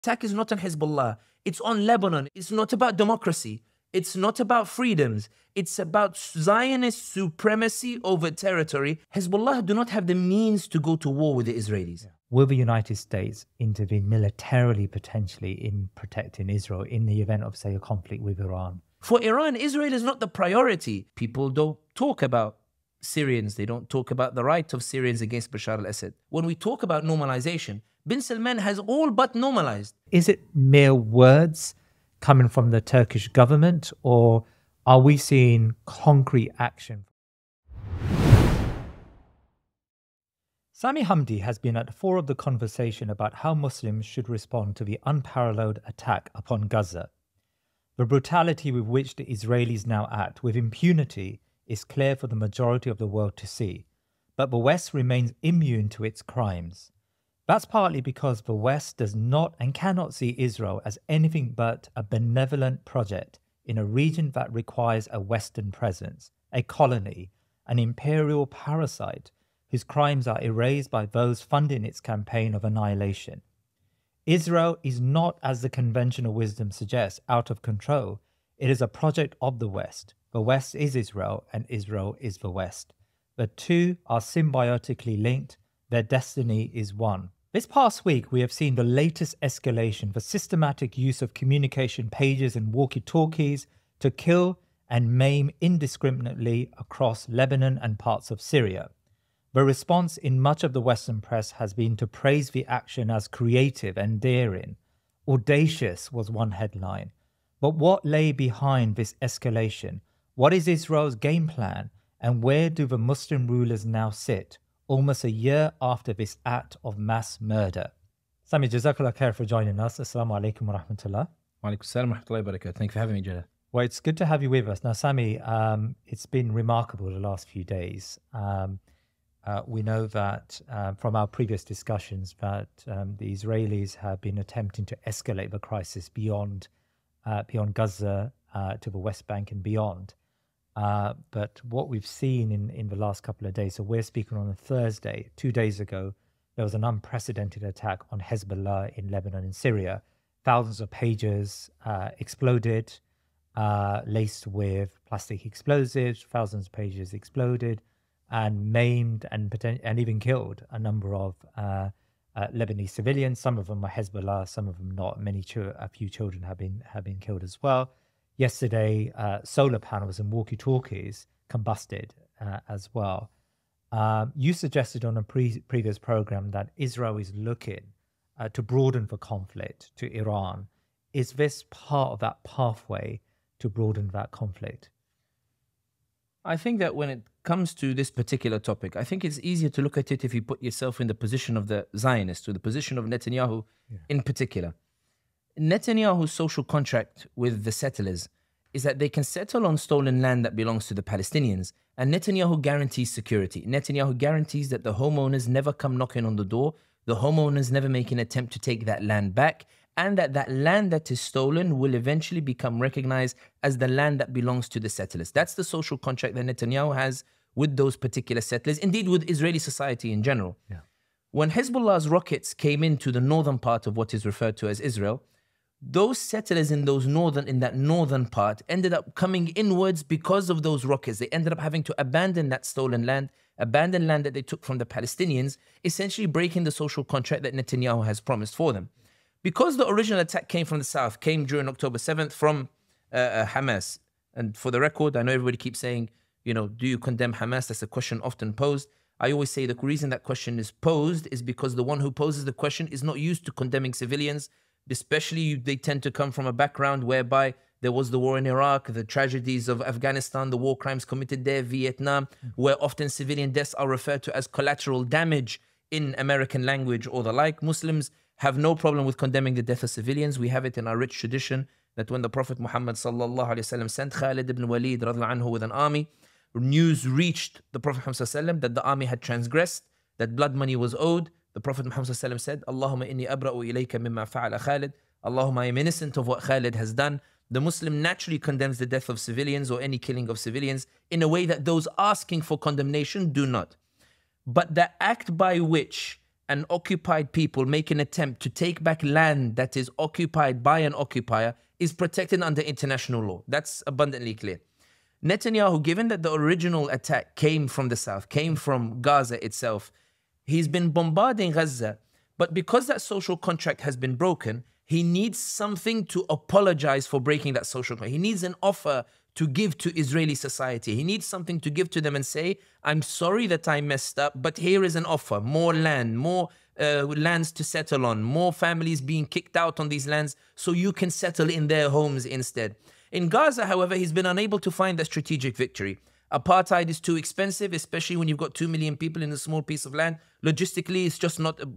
attack is not on Hezbollah. It's on Lebanon. It's not about democracy. It's not about freedoms. It's about Zionist supremacy over territory. Hezbollah do not have the means to go to war with the Israelis. Will the United States intervene militarily, potentially, in protecting Israel in the event of, say, a conflict with Iran? For Iran, Israel is not the priority. People don't talk about Syrians. They don't talk about the right of Syrians against Bashar al-Assad. When we talk about normalization, bin Salman has all but normalized. Is it mere words coming from the Turkish government, or are we seeing concrete action? Sami Hamdi has been at the fore of the conversation about how Muslims should respond to the unparalleled attack upon Gaza. The brutality with which the Israelis now act with impunity is clear for the majority of the world to see, but the West remains immune to its crimes. That's partly because the West does not and cannot see Israel as anything but a benevolent project in a region that requires a Western presence, a colony, an imperial parasite whose crimes are erased by those funding its campaign of annihilation. Israel is not, as the conventional wisdom suggests, out of control. It is a project of the West. The West is Israel, and Israel is the West. The two are symbiotically linked. Their destiny is one. This past week, we have seen the latest escalation, the systematic use of communication pages and walkie-talkies to kill and maim indiscriminately across Lebanon and parts of Syria. The response in much of the Western press has been to praise the action as creative and daring. Audacious was one headline. But what lay behind this escalation? What is Israel's game plan? And where do the Muslim rulers now sit, almost a year after this act of mass murder? Sami, jazakallah khair for joining us. Assalamu alaikum wa rahmatullah. Wa alaikum salam wa rahmatullahi wa barakatuh. Thank you for having me, Jalal. Well, it's good to have you with us. Now, Sami, it's been remarkable the last few days. We know that from our previous discussions that the Israelis have been attempting to escalate the crisis beyond Gaza to the West Bank and beyond. But what we've seen in the last couple of days, so we're speaking on a Thursday, 2 days ago, there was an unprecedented attack on Hezbollah in Lebanon and Syria. Thousands of pages exploded, laced with plastic explosives, thousands of pages exploded, and maimed and even killed a number of Lebanese civilians. Some of them are Hezbollah, some of them not. A few children have been killed as well. Yesterday, solar panels and walkie-talkies combusted as well. You suggested on a previous program that Israel is looking to broaden the conflict to Iran. Is this part of that pathway to broaden that conflict? I think that when it comes to this particular topic, I think it's easier to look at it if you put yourself in the position of the Zionists, or the position of Netanyahu in particular. Netanyahu's social contract with the settlers is that they can settle on stolen land that belongs to the Palestinians, and Netanyahu guarantees security. Netanyahu guarantees that the homeowners never come knocking on the door, the homeowners never make an attempt to take that land back, and that land that is stolen will eventually become recognized as the land that belongs to the settlers. That's the social contract that Netanyahu has with those particular settlers, indeed with Israeli society in general. Yeah. When Hezbollah's rockets came into the northern part of what is referred to as Israel, those settlers in that northern part ended up coming inwards because of those rockets. They ended up having to abandon that stolen land, abandon land that they took from the Palestinians, essentially breaking the social contract that Netanyahu has promised for them. Because the original attack came from the south, came during October 7th from Hamas. And for the record, I know everybody keeps saying, do you condemn Hamas? That's a question often posed. I always say the reason that question is posed is because the one who poses the question is not used to condemning civilians, especially they tend to come from a background whereby there was the war in Iraq, the tragedies of Afghanistan, the war crimes committed there, Vietnam, where often civilian deaths are referred to as collateral damage in American language or the like. Muslims have no problem with condemning the death of civilians. We have it in our rich tradition that when the Prophet Muhammad sent Khalid ibn Walid anhu with an army, news reached the Prophet Muhammad that the army had transgressed, that blood money was owed. The Prophet Muhammad said, Allahumma inni abra'u ilayka mimma fa'ala Khalid. Allahumma, I am innocent of what Khalid has done. The Muslim naturally condemns the death of civilians or any killing of civilians in a way that those asking for condemnation do not. But the act by which an occupied people make an attempt to take back land that is occupied by an occupier is protected under international law. That's abundantly clear. Netanyahu, given that the original attack came from the south, came from Gaza itself, he's been bombarding Gaza, but because that social contract has been broken, he needs something to apologize for breaking that social contract. He needs an offer to give to Israeli society. He needs something to give to them and say, I'm sorry that I messed up, but here is an offer. More land, more lands to settle on, more families being kicked out on these lands so you can settle in their homes instead. In Gaza, however, he's been unable to find that strategic victory. Apartheid is too expensive, especially when you've got 2 million people in a small piece of land. Logistically,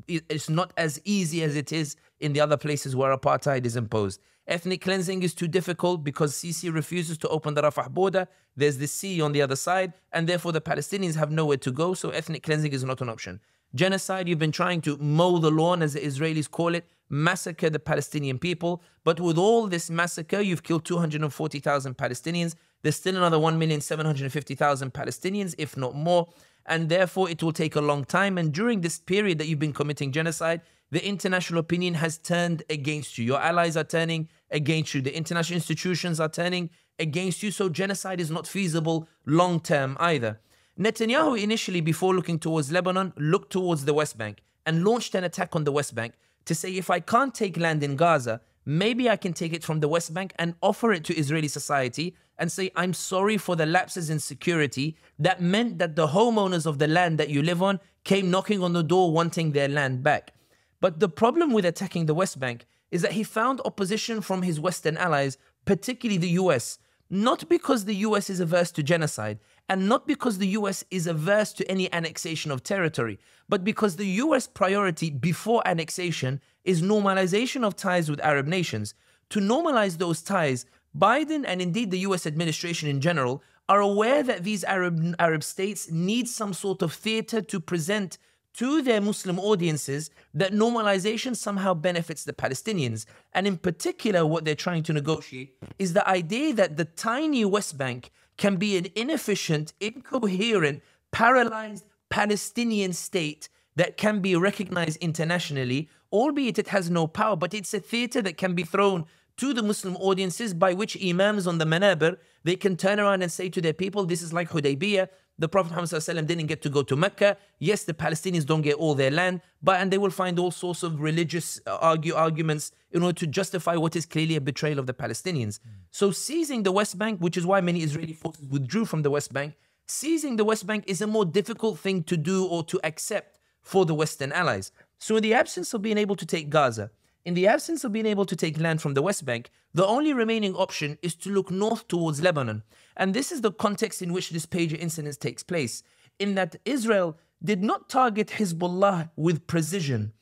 it's not as easy as it is in the other places where apartheid is imposed. Ethnic cleansing is too difficult because Sisi refuses to open the Rafah border. There's the sea on the other side, and therefore the Palestinians have nowhere to go, so ethnic cleansing is not an option. Genocide, you've been trying to mow the lawn, as the Israelis call it, massacre the Palestinian people. But with all this massacre, you've killed 240,000 Palestinians. There's still another 1,750,000 Palestinians, if not more. And therefore, it will take a long time. And during this period that you've been committing genocide, the international opinion has turned against you. Your allies are turning against you. The international institutions are turning against you. So genocide is not feasible long term either. Netanyahu initially, before looking towards Lebanon, looked towards the West Bank and launched an attack on the West Bank to say, if I can't take land in Gaza, maybe I can take it from the West Bank and offer it to Israeli society and say, I'm sorry for the lapses in security that meant that the homeowners of the land that you live on came knocking on the door wanting their land back. But the problem with attacking the West Bank is that he found opposition from his Western allies, particularly the US, not because the US is averse to genocide, and not because the US is averse to any annexation of territory, but because the US priority before annexation is normalization of ties with Arab nations. To normalize those ties, Biden and indeed the US administration in general are aware that these Arab states need some sort of theater to present to their Muslim audiences that normalization somehow benefits the Palestinians. And in particular, what they're trying to negotiate is the idea that the tiny West Bank can be an inefficient, incoherent, paralyzed Palestinian state that can be recognized internationally, albeit it has no power, but it's a theater that can be thrown to the Muslim audiences by which imams on the manabir, they can turn around and say to their people, this is like Hudaybiyah. The Prophet Muhammad ﷺ didn't get to go to Mecca. Yes, the Palestinians don't get all their land, and they will find all sorts of religious arguments in order to justify what is clearly a betrayal of the Palestinians. So seizing the West Bank, which is why many Israeli forces withdrew from the West Bank, seizing the West Bank is a more difficult thing to do or to accept for the Western allies. So in the absence of being able to take Gaza, in the absence of being able to take land from the West Bank, the only remaining option is to look north towards Lebanon. And this is the context in which this pager incident takes place, in that Israel did not target Hezbollah with precision.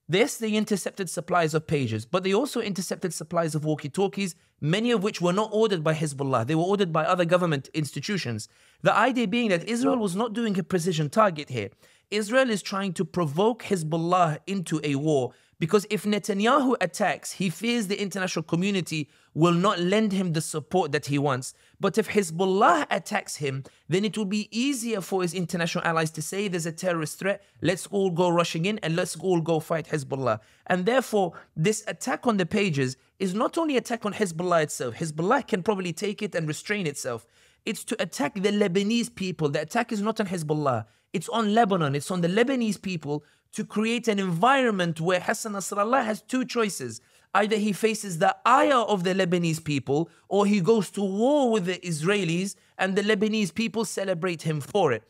Yes, they intercepted supplies of pagers, but they also intercepted supplies of walkie-talkies, many of which were not ordered by Hezbollah. They were ordered by other government institutions. The idea being that Israel was not doing a precision target here. Israel is trying to provoke Hezbollah into a war, because if Netanyahu attacks, he fears the international community will not lend him the support that he wants. But if Hezbollah attacks him, then it will be easier for his international allies to say there's a terrorist threat, let's all go rushing in and let's all go fight Hezbollah. And therefore, this attack on the pages is not only an attack on Hezbollah itself. Hezbollah can probably take it and restrain itself. It's to attack the Lebanese people. The attack is not on Hezbollah. It's on Lebanon. It's on the Lebanese people to create an environment where Hassan Nasrallah has two choices. Either he faces the ire of the Lebanese people, or he goes to war with the Israelis and the Lebanese people celebrate him for it.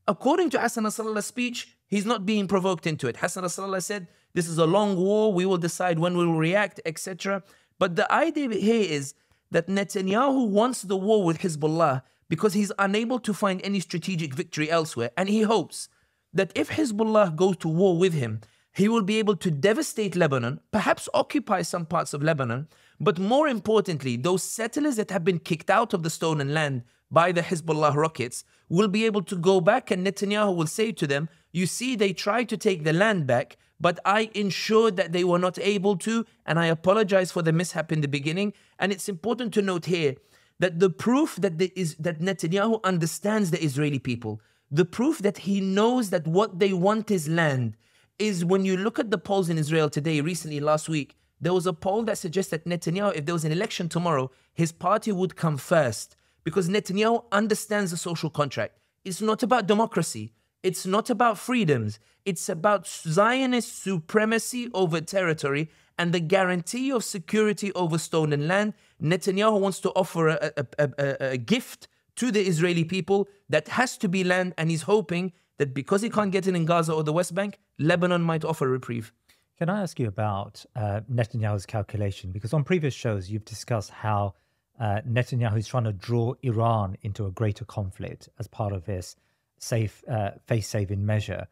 According to Hassan Nasrallah's speech, he's not being provoked into it. Hassan Nasrallah said, this is a long war, we will decide when we will react, etc. But the idea here is that Netanyahu wants the war with Hezbollah because he's unable to find any strategic victory elsewhere. And he hopes that if Hezbollah goes to war with him, he will be able to devastate Lebanon, perhaps occupy some parts of Lebanon, but more importantly, those settlers that have been kicked out of the stolen land by the Hezbollah rockets will be able to go back, and Netanyahu will say to them, you see, they tried to take the land back, but I ensured that they were not able to, and I apologize for the mishap in the beginning. And it's important to note here that the proof that that Netanyahu understands the Israeli people, the proof that he knows that what they want is land, is when you look at the polls in Israel today, recently last week, there was a poll that suggests that Netanyahu, if there was an election tomorrow, his party would come first because Netanyahu understands the social contract. It's not about democracy. It's not about freedoms. It's about Zionist supremacy over territory and the guarantee of security over stolen land. Netanyahu wants to offer a gift to the Israeli people that has to be land, and he's hoping that because he can't get it in Gaza or the West Bank, Lebanon might offer a reprieve. Can I ask you about Netanyahu's calculation? Because on previous shows, you've discussed how Netanyahu is trying to draw Iran into a greater conflict as part of this face-saving measure.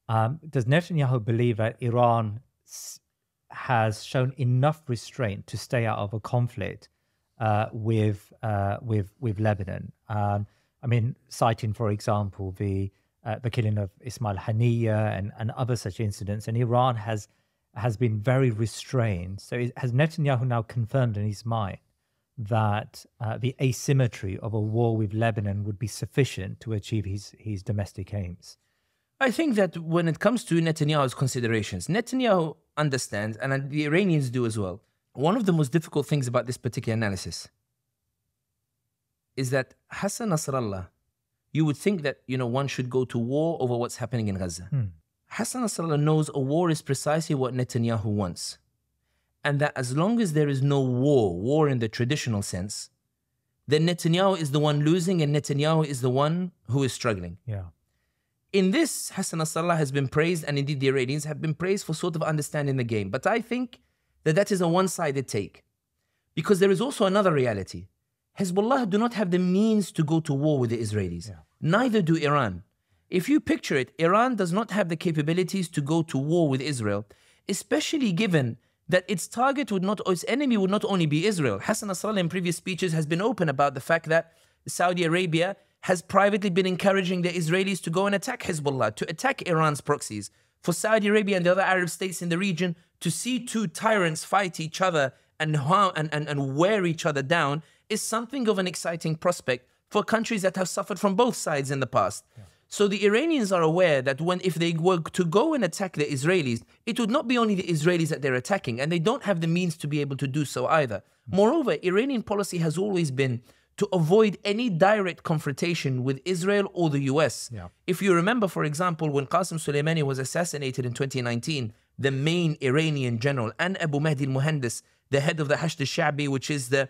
Does Netanyahu believe that Iran has shown enough restraint to stay out of a conflict with Lebanon? I mean, citing, for example, the killing of Ismail Haniyeh and other such incidents, and Iran has been very restrained. So has Netanyahu now confirmed in his mind that the asymmetry of a war with Lebanon would be sufficient to achieve his domestic aims? I think that when it comes to Netanyahu's considerations, Netanyahu understands, and the Iranians do as well, one of the most difficult things about this particular analysis is that Hassan Nasrallah, you would think that, one should go to war over what's happening in Gaza. Hassan Nasrallah knows a war is precisely what Netanyahu wants. And that as long as there is no war in the traditional sense, then Netanyahu is the one losing and Netanyahu is the one who is struggling. Yeah. In this, Hassan Nasrallah has been praised, and indeed the Iranians have been praised for sort of understanding the game. But I think that is a one-sided take. Because there is also another reality. Hezbollah do not have the means to go to war with the Israelis. Yeah. Neither do Iran. If you picture it, Iran does not have the capabilities to go to war with Israel, especially given that its target would not, or its enemy would not only be Israel. Hassan Nasrallah in previous speeches has been open about the fact that Saudi Arabia has privately been encouraging the Israelis to go and attack Hezbollah, to attack Iran's proxies. For Saudi Arabia and the other Arab states in the region to see two tyrants fight each other and wear each other down is something of an exciting prospect for countries that have suffered from both sides in the past. Yeah. So the Iranians are aware that if they were to go and attack the Israelis, it would not be only the Israelis that they're attacking, and they don't have the means to be able to do so either. Moreover, Iranian policy has always been to avoid any direct confrontation with Israel or the US. Yeah. If you remember, for example, when Qasem Soleimani was assassinated in 2019, the main Iranian general, and Abu Mahdi al-Muhandis, the head of the Hashd al-Sha'bi, which is the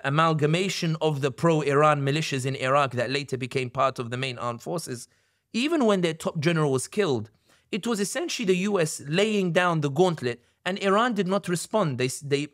amalgamation of the pro-Iran militias in Iraq that later became part of the main armed forces, even when their top general was killed, it was essentially the US laying down the gauntlet, and Iran did not respond. They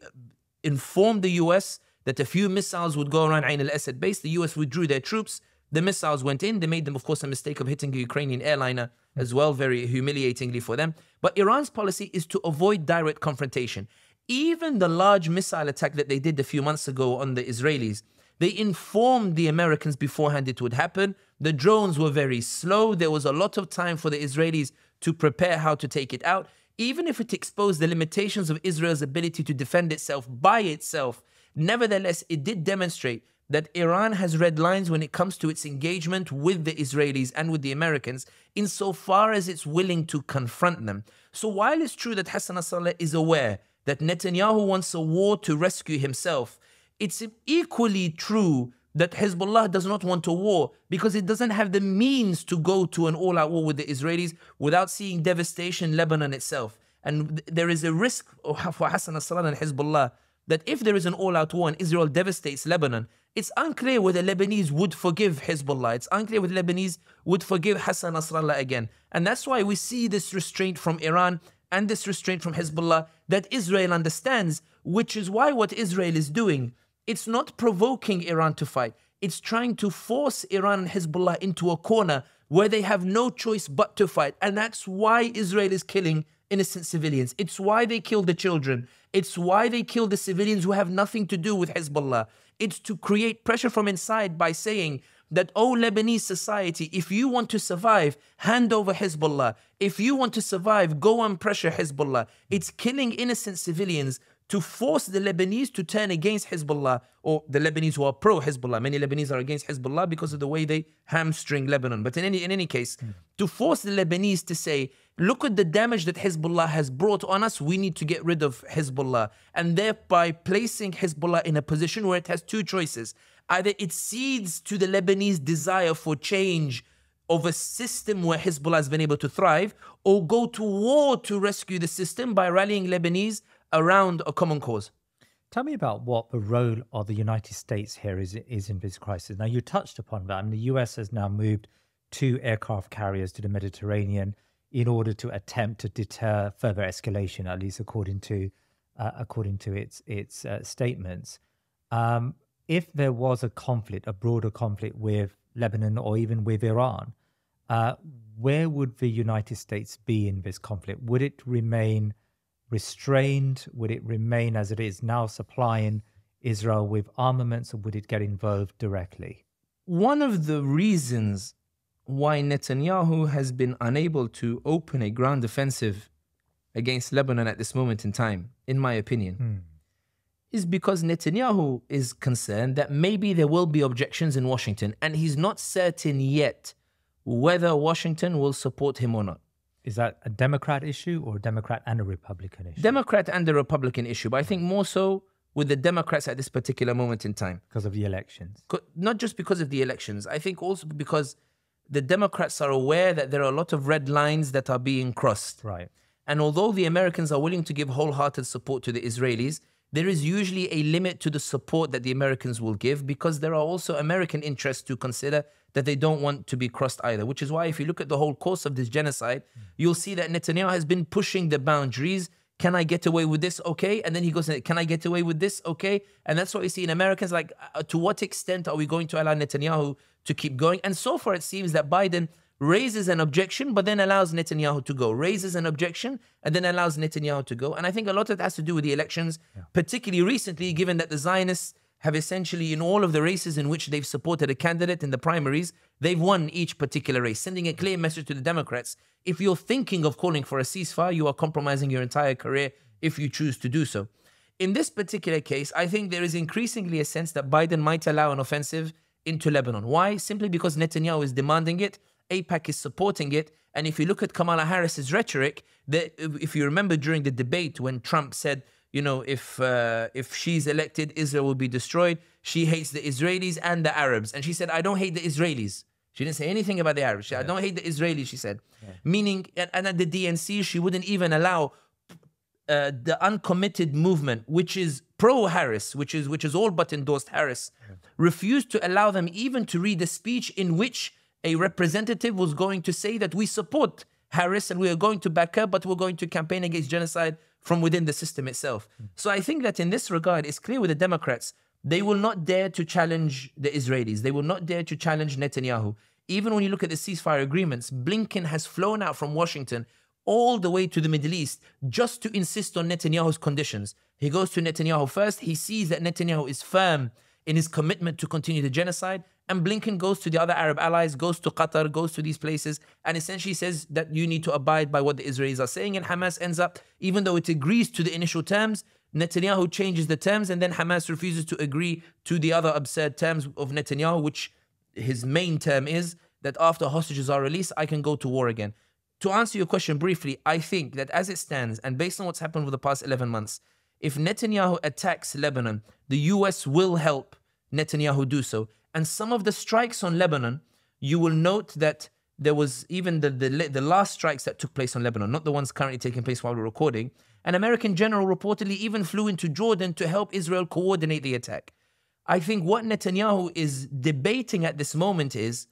informed the US that a few missiles would go around Ain al-Asad base. The US withdrew their troops. The missiles went in. They made them, of course, a mistake of hitting a Ukrainian airliner as well, very humiliatingly for them. But Iran's policy is to avoid direct confrontation. Even the large missile attack that they did a few months ago on the Israelis, they informed the Americans beforehand it would happen. The drones were very slow. There was a lot of time for the Israelis to prepare how to take it out. Even if it exposed the limitations of Israel's ability to defend itself by itself, nevertheless, it did demonstrate that Iran has red lines when it comes to its engagement with the Israelis and with the Americans, insofar as it's willing to confront them. So while it's true that Hassan Nasrallah is aware that Netanyahu wants a war to rescue himself, it's equally true that Hezbollah does not want a war because it doesn't have the means to go to an all-out war with the Israelis without seeing devastation in Lebanon itself. And there is a risk for Hassan Nasrallah and Hezbollah that if there is an all-out war and Israel devastates Lebanon, it's unclear whether Lebanese would forgive Hezbollah. It's unclear whether Lebanese would forgive Hassan Nasrallah again. And that's why we see this restraint from Iran and this restraint from Hezbollah that Israel understands, which is why what Israel is doing, it's not provoking Iran to fight. It's trying to force Iran and Hezbollah into a corner where they have no choice but to fight. And that's why Israel is killing innocent civilians. It's why they kill the children. It's why they kill the civilians who have nothing to do with Hezbollah. It's to create pressure from inside by saying that, oh, Lebanese society, if you want to survive, hand over Hezbollah. If you want to survive, go and pressure Hezbollah. It's killing innocent civilians to force the Lebanese to turn against Hezbollah, or the Lebanese who are pro-Hezbollah. Many Lebanese are against Hezbollah because of the way they hamstring Lebanon. But in any case, to force the Lebanese to say, look at the damage that Hezbollah has brought on us, we need to get rid of Hezbollah. And thereby placing Hezbollah in a position where it has two choices. Either it cedes to the Lebanese desire for change of a system where Hezbollah has been able to thrive, or go to war to rescue the system by rallying Lebanese around a common cause. Tell me about what the role of the United States here is in this crisis. Now, you touched upon that. I mean, the US has now moved 2 aircraft carriers to the Mediterranean in order to attempt to deter further escalation, at least according to its statements. If there was a conflict, a broader conflict with Lebanon or even with Iran, where would the United States be in this conflict? Would it remain restrained? Would it remain as it is now, supplying Israel with armaments, or would it get involved directly? One of the reasons why Netanyahu has been unable to open a ground offensive against Lebanon at this moment in time, in my opinion, is because Netanyahu is concerned that maybe there will be objections in Washington, and he's not certain yet whether Washington will support him or not. Is that a Democrat issue or a Democrat and a Republican issue? Democrat and a Republican issue, but I think more so with the Democrats at this particular moment in time. Because of the elections? Not just because of the elections. I think also because the Democrats are aware that there are a lot of red lines that are being crossed. Right. And although the Americans are willing to give wholehearted support to the Israelis, there is usually a limit to the support that the Americans will give, because there are also American interests to consider that they don't want to be crossed either. Which is why if you look at the whole course of this genocide, you'll see that Netanyahu has been pushing the boundaries. Can I get away with this? Okay. And then he goes, can I get away with this? Okay. And that's what you see in Americans, like, to what extent are we going to allow Netanyahu to keep going? And so far it seems that Biden raises an objection, but then allows Netanyahu to go. Raises an objection, and then allows Netanyahu to go. And I think a lot of it has to do with the elections, particularly recently, given that the Zionists have essentially, in all of the races in which they've supported a candidate in the primaries, they've won each particular race, sending a clear message to the Democrats. If you're thinking of calling for a ceasefire, you are compromising your entire career if you choose to do so. In this particular case, I think there is increasingly a sense that Biden might allow an offensive into Lebanon. Why? Simply because Netanyahu is demanding it. AIPAC is supporting it. And if you look at Kamala Harris's rhetoric, if you remember during the debate when Trump said, you know, if she's elected, Israel will be destroyed. She hates the Israelis and the Arabs. And she said, I don't hate the Israelis. She didn't say anything about the Arabs. She said, I don't hate the Israelis, she said. Meaning, and at the DNC, she wouldn't even allow the uncommitted movement, which is pro-Harris, which is all but endorsed Harris, refused to allow them even to read a speech in which a representative was going to say that we support Harris and we are going to back her, but we're going to campaign against genocide from within the system itself. So I think that in this regard, it's clear with the Democrats, they will not dare to challenge the Israelis. They will not dare to challenge Netanyahu. Even when you look at the ceasefire agreements, Blinken has flown out from Washington all the way to the Middle East just to insist on Netanyahu's conditions. He goes to Netanyahu first. He sees that Netanyahu is firm in his commitment to continue the genocide. And Blinken goes to the other Arab allies, goes to Qatar, goes to these places, and essentially says that you need to abide by what the Israelis are saying. And Hamas ends up, even though it agrees to the initial terms, Netanyahu changes the terms, and then Hamas refuses to agree to the other absurd terms of Netanyahu, which his main term is that after hostages are released, I can go to war again. To answer your question briefly, I think that as it stands, and based on what's happened over the past 11 months, if Netanyahu attacks Lebanon, the US will help Netanyahu do so. And some of the strikes on Lebanon, you will note that there was even the last strikes that took place on Lebanon, not the ones currently taking place while we're recording. An American general reportedly even flew into Jordan to help Israel coordinate the attack. I think what Netanyahu is debating at this moment is,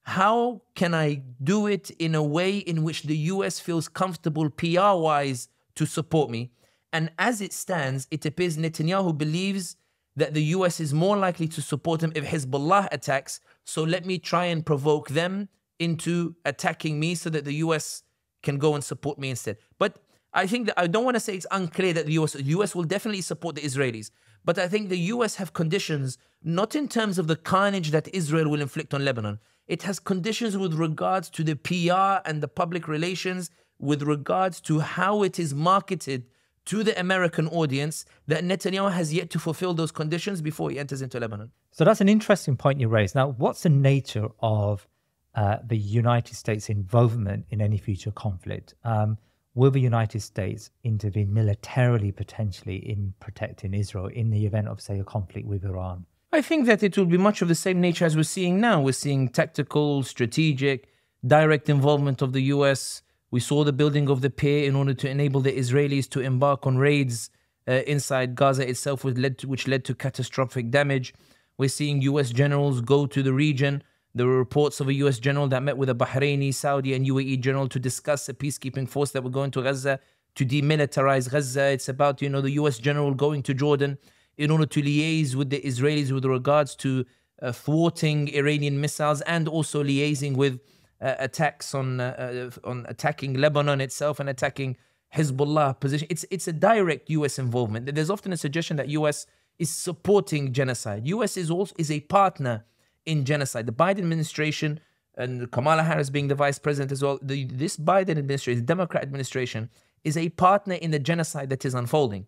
how can I do it in a way in which the US feels comfortable PR-wise to support me? And as it stands, it appears Netanyahu believes that the US is more likely to support him if Hezbollah attacks. So let me try and provoke them into attacking me so that the US can go and support me instead. But I think that I don't want to say it's unclear that the US will definitely support the Israelis. But I think the US have conditions, not in terms of the carnage that Israel will inflict on Lebanon. It has conditions with regards to the PR and the public relations, with regards to how it is marketed to the American audience that Netanyahu has yet to fulfill those conditions before he enters into Lebanon. So that's an interesting point you raised. Now, what's the nature of the United States' involvement in any future conflict? Will the United States intervene militarily, potentially, in protecting Israel in the event of, say, a conflict with Iran? I think that it will be much of the same nature as we're seeing now. We're seeing tactical, strategic, direct involvement of the US. We saw the building of the pier in order to enable the Israelis to embark on raids inside Gaza itself, which led to catastrophic damage. We're seeing US generals go to the region. There were reports of a US general that met with a Bahraini, Saudi, and UAE general to discuss a peacekeeping force that would go into Gaza to demilitarize Gaza. It's about, the US general going to Jordan in order to liaise with the Israelis with regards to thwarting Iranian missiles and also liaising with attacks on attacking Lebanon itself and attacking Hezbollah position. It's a direct US involvement. There's often a suggestion that US is supporting genocide. US is a partner in genocide. The Biden administration, and Kamala Harris being the vice president as well, this Biden administration, the Democrat administration, is a partner in the genocide that is unfolding.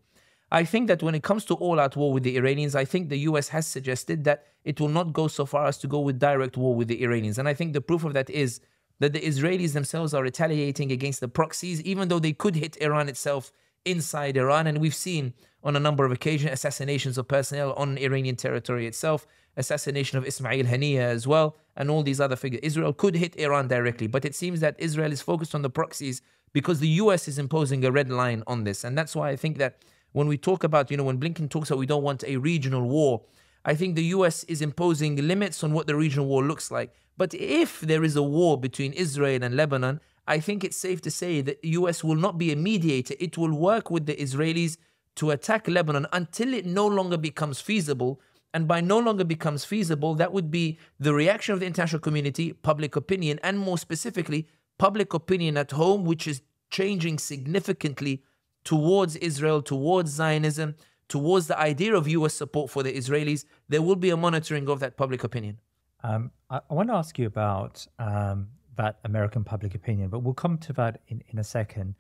I think that when it comes to all-out war with the Iranians, I think the US has suggested that it will not go so far as to go with direct war with the Iranians. And I think the proof of that is that the Israelis themselves are retaliating against the proxies, even though they could hit Iran itself inside Iran. And we've seen on a number of occasions assassinations of personnel on Iranian territory itself, assassination of Ismail Haniyeh as well, and all these other figures. Israel could hit Iran directly, but it seems that Israel is focused on the proxies because the US is imposing a red line on this. And that's why I think that when we talk about, when Blinken talks about we don't want a regional war, I think the US is imposing limits on what the regional war looks like. But if there is a war between Israel and Lebanon, I think it's safe to say that the US will not be a mediator. It will work with the Israelis to attack Lebanon until it no longer becomes feasible. And by no longer becomes feasible, that would be the reaction of the international community, public opinion, and more specifically, public opinion at home, which is changing significantly towards Israel, towards Zionism, towards the idea of US support for the Israelis. There will be a monitoring of that public opinion. I want to ask you about that American public opinion, but we'll come to that in a second.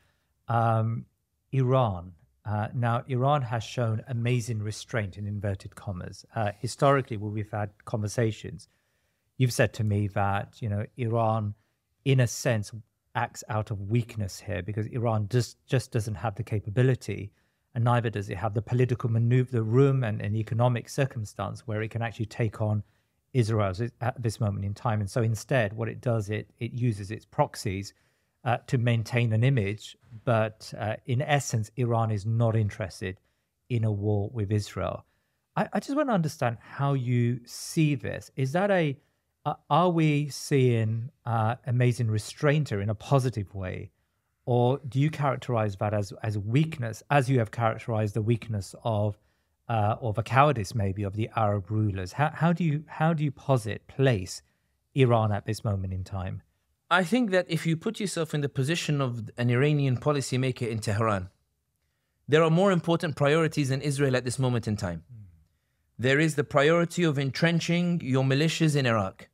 Iran. Now, Iran has shown amazing restraint in inverted commas. Historically, when we've had conversations, you've said to me that, Iran, in a sense, acts out of weakness here because Iran just doesn't have the capability, and neither does it have the political maneuver, the room and economic circumstance where it can actually take on Israel at this moment in time. And so instead, what it does, it uses its proxies to maintain an image. But in essence, Iran is not interested in a war with Israel. I just want to understand how you see this. Is that are we seeing amazing restraint here in a positive way? Or do you characterize that as weakness, as you have characterized the weakness of the cowardice maybe of the Arab rulers? How do you place Iran at this moment in time? I think that if you put yourself in the position of an Iranian policymaker in Tehran, there are more important priorities than Israel at this moment in time. There is the priority of entrenching your militias in Iraq,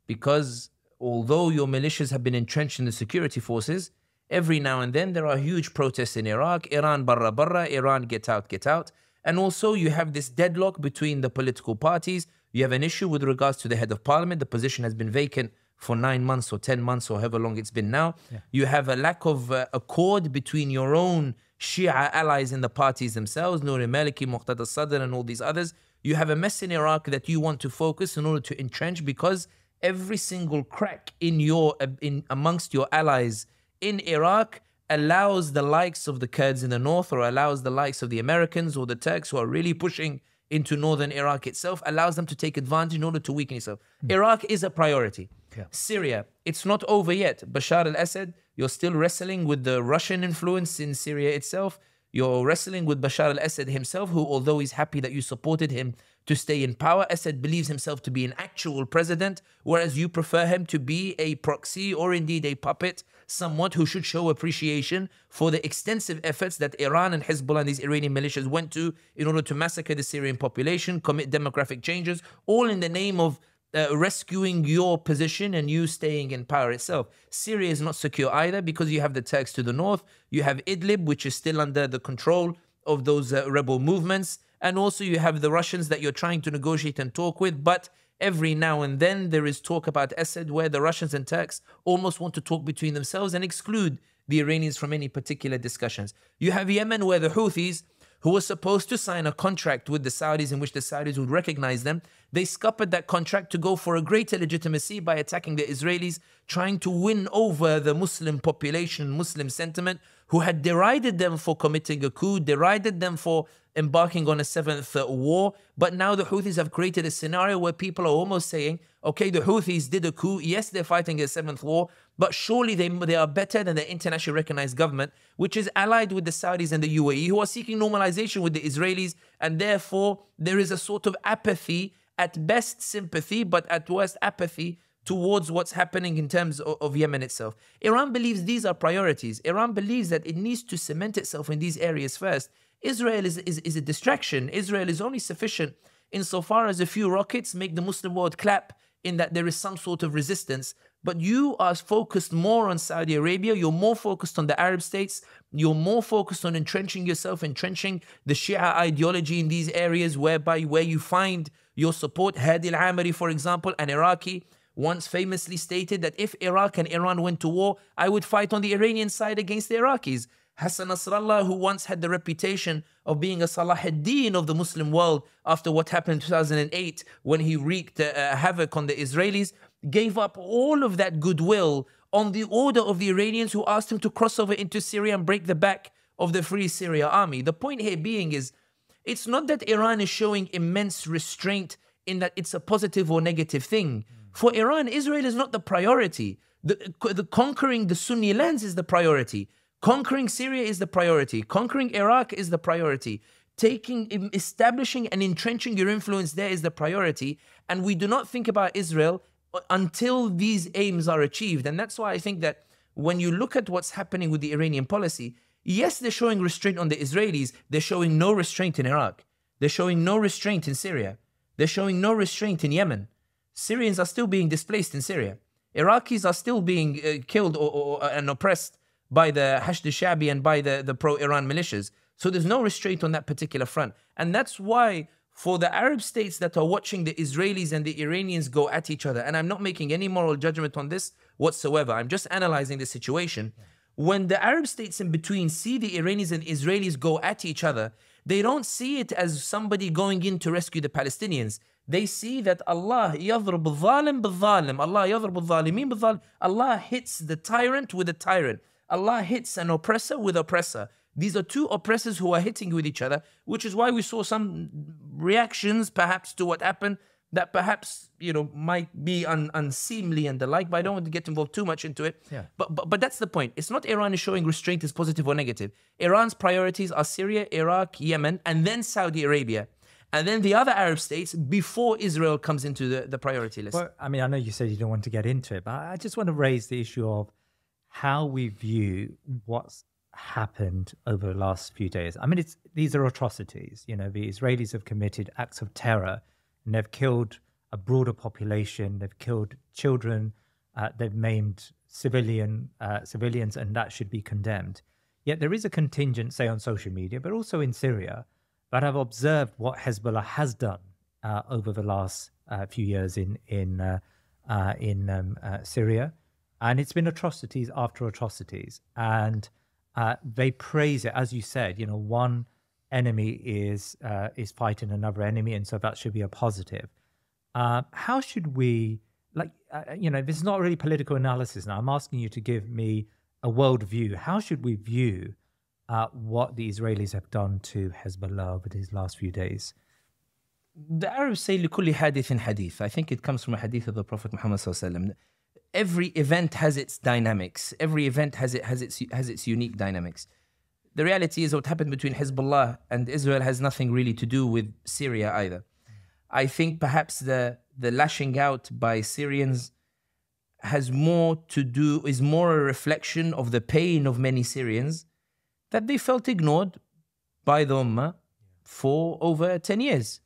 because although your militias have been entrenched in the security forces, every now and then there are huge protests in Iraq, Iran barra barra, Iran get out, get out. And also you have this deadlock between the political parties. You have an issue with regards to the head of parliament. The position has been vacant for 9 months or 10 months or however long it's been now. Yeah. You have a lack of accord between your own Shia allies in the parties themselves, Nouri Maliki, Muqtada Sadr and all these others. You have a mess in Iraq that you want to focus in order to entrench, because every single crack in amongst your allies in Iraq allows the likes of the Kurds in the north, or allows the likes of the Americans or the Turks who are really pushing into northern Iraq itself, allows them to take advantage in order to weaken itself. Iraq is a priority. Yeah. Syria, it's not over yet. Bashar al-Assad, you're still wrestling with the Russian influence in Syria itself. You're wrestling with Bashar al-Assad himself, who, although he's happy that you supported him to stay in power, Assad believes himself to be an actual president, whereas you prefer him to be a proxy or indeed a puppet, somewhat who should show appreciation for the extensive efforts that Iran and Hezbollah and these Iranian militias went to in order to massacre the Syrian population, commit demographic changes, all in the name of rescuing your position and you staying in power itself. Syria is not secure either because you have the Turks to the north, you have Idlib, which is still under the control of those rebel movements, and also you have the Russians that you're trying to negotiate and talk with, but every now and then there is talk about Assad where the Russians and Turks almost want to talk between themselves and exclude the Iranians from any particular discussions. You have Yemen where the Houthis, who were supposed to sign a contract with the Saudis in which the Saudis would recognize them, they scuppered that contract to go for a greater legitimacy by attacking the Israelis, trying to win over the Muslim population, Muslim sentiment, who had derided them for committing a coup, derided them for embarking on a seventh war. But now the Houthis have created a scenario where people are almost saying, okay, the Houthis did a coup. Yes, they're fighting a seventh war, but surely they are better than the internationally recognized government, which is allied with the Saudis and the UAE, who are seeking normalization with the Israelis. And therefore, there is a sort of apathy, at best sympathy, but at worst apathy towards what's happening in terms of Yemen itself. Iran believes these are priorities. Iran believes that it needs to cement itself in these areas first. Israel is a distraction. Israel is only sufficient insofar as a few rockets make the Muslim world clap in that there is some sort of resistance. But you are focused more on Saudi Arabia. You're more focused on the Arab states. You're more focused on entrenching yourself, entrenching the Shia ideology in these areas where you find your support. Hadi al-Amiri, for example, an Iraqi, once famously stated that if Iraq and Iran went to war, I would fight on the Iranian side against the Iraqis. Hassan Nasrallah, who once had the reputation of being a Salah ad-Din of the Muslim world after what happened in 2008 when he wreaked havoc on the Israelis, gave up all of that goodwill on the order of the Iranians who asked him to cross over into Syria and break the back of the Free Syria army. The point here being is, it's not that Iran is showing immense restraint in that it's a positive or negative thing. For Iran, Israel is not the priority. The conquering the Sunni lands is the priority. Conquering Syria is the priority. Conquering Iraq is the priority. Establishing and entrenching your influence there is the priority. And we do not think about Israel until these aims are achieved. And that's why I think that when you look at what's happening with the Iranian policy, yes, they're showing restraint on the Israelis. They're showing no restraint in Iraq. They're showing no restraint in Syria. They're showing no restraint in Yemen. Syrians are still being displaced in Syria. Iraqis are still being killed and oppressed by the Hashd al-Shabi and by the pro-Iran militias. So there's no restraint on that particular front. And that's why for the Arab states that are watching the Israelis and the Iranians go at each other, and I'm not making any moral judgment on this whatsoever, I'm just analyzing the situation. When the Arab states in between see the Iranians and Israelis go at each other, they don't see it as somebody going in to rescue the Palestinians. They see that Allah يضرب الظالم بالظالم, Allah يضرب الظالمين بالظالم. Allah hits the tyrant with a tyrant. Allah hits an oppressor with oppressor. These are two oppressors who are hitting with each other, which is why we saw some reactions perhaps to what happened that perhaps, might be unseemly and the like, but I don't want to get involved too much into it. Yeah. But that's the point. It's not Iran is showing restraint as positive or negative. Iran's priorities are Syria, Iraq, Yemen, and then Saudi Arabia. And then the other Arab states before Israel comes into the priority list. Well, I mean, I know you said you don't want to get into it, but I just want to raise the issue of how we view what's happened over the last few days. I mean, these are atrocities. The Israelis have committed acts of terror and they've killed a broader population. They've killed children. They've maimed civilians, and that should be condemned. Yet there is a contingent, say on social media, but also in Syria, that have observed what Hezbollah has done over the last few years in Syria, and it's been atrocities after atrocities, and they praise it, as you said. One enemy is fighting another enemy, and so that should be a positive. How should we, this is not really political analysis now. I'm asking you to give me a world view. How should we view what the Israelis have done to Hezbollah over these last few days? The Arabs say لكل حادث حديث. I think it comes from a hadith of the Prophet Muhammad sallallahu alaihi wasallam. Every event has its dynamics. Every event has its unique dynamics. The reality is what happened between Hezbollah and Israel has nothing really to do with Syria either. I think perhaps the lashing out by Syrians is more a reflection of the pain of many Syrians that they felt ignored by the Ummah for over 10 years.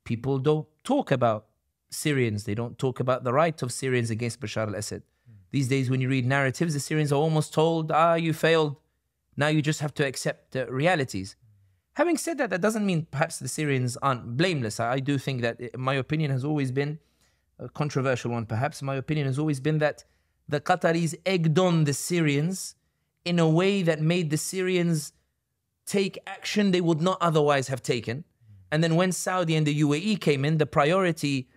People don't talk about Syrians. They don't talk about the right of Syrians against Bashar al-Assad. These days, when you read narratives, the Syrians are almost told, you failed. Now you just have to accept realities. Having said that, that doesn't mean perhaps the Syrians aren't blameless. I do think that my opinion has always been, a controversial one perhaps, my opinion has always been that the Qataris egged on the Syrians in a way that made the Syrians take action they would not otherwise have taken. And then when Saudi and the UAE came in, the priority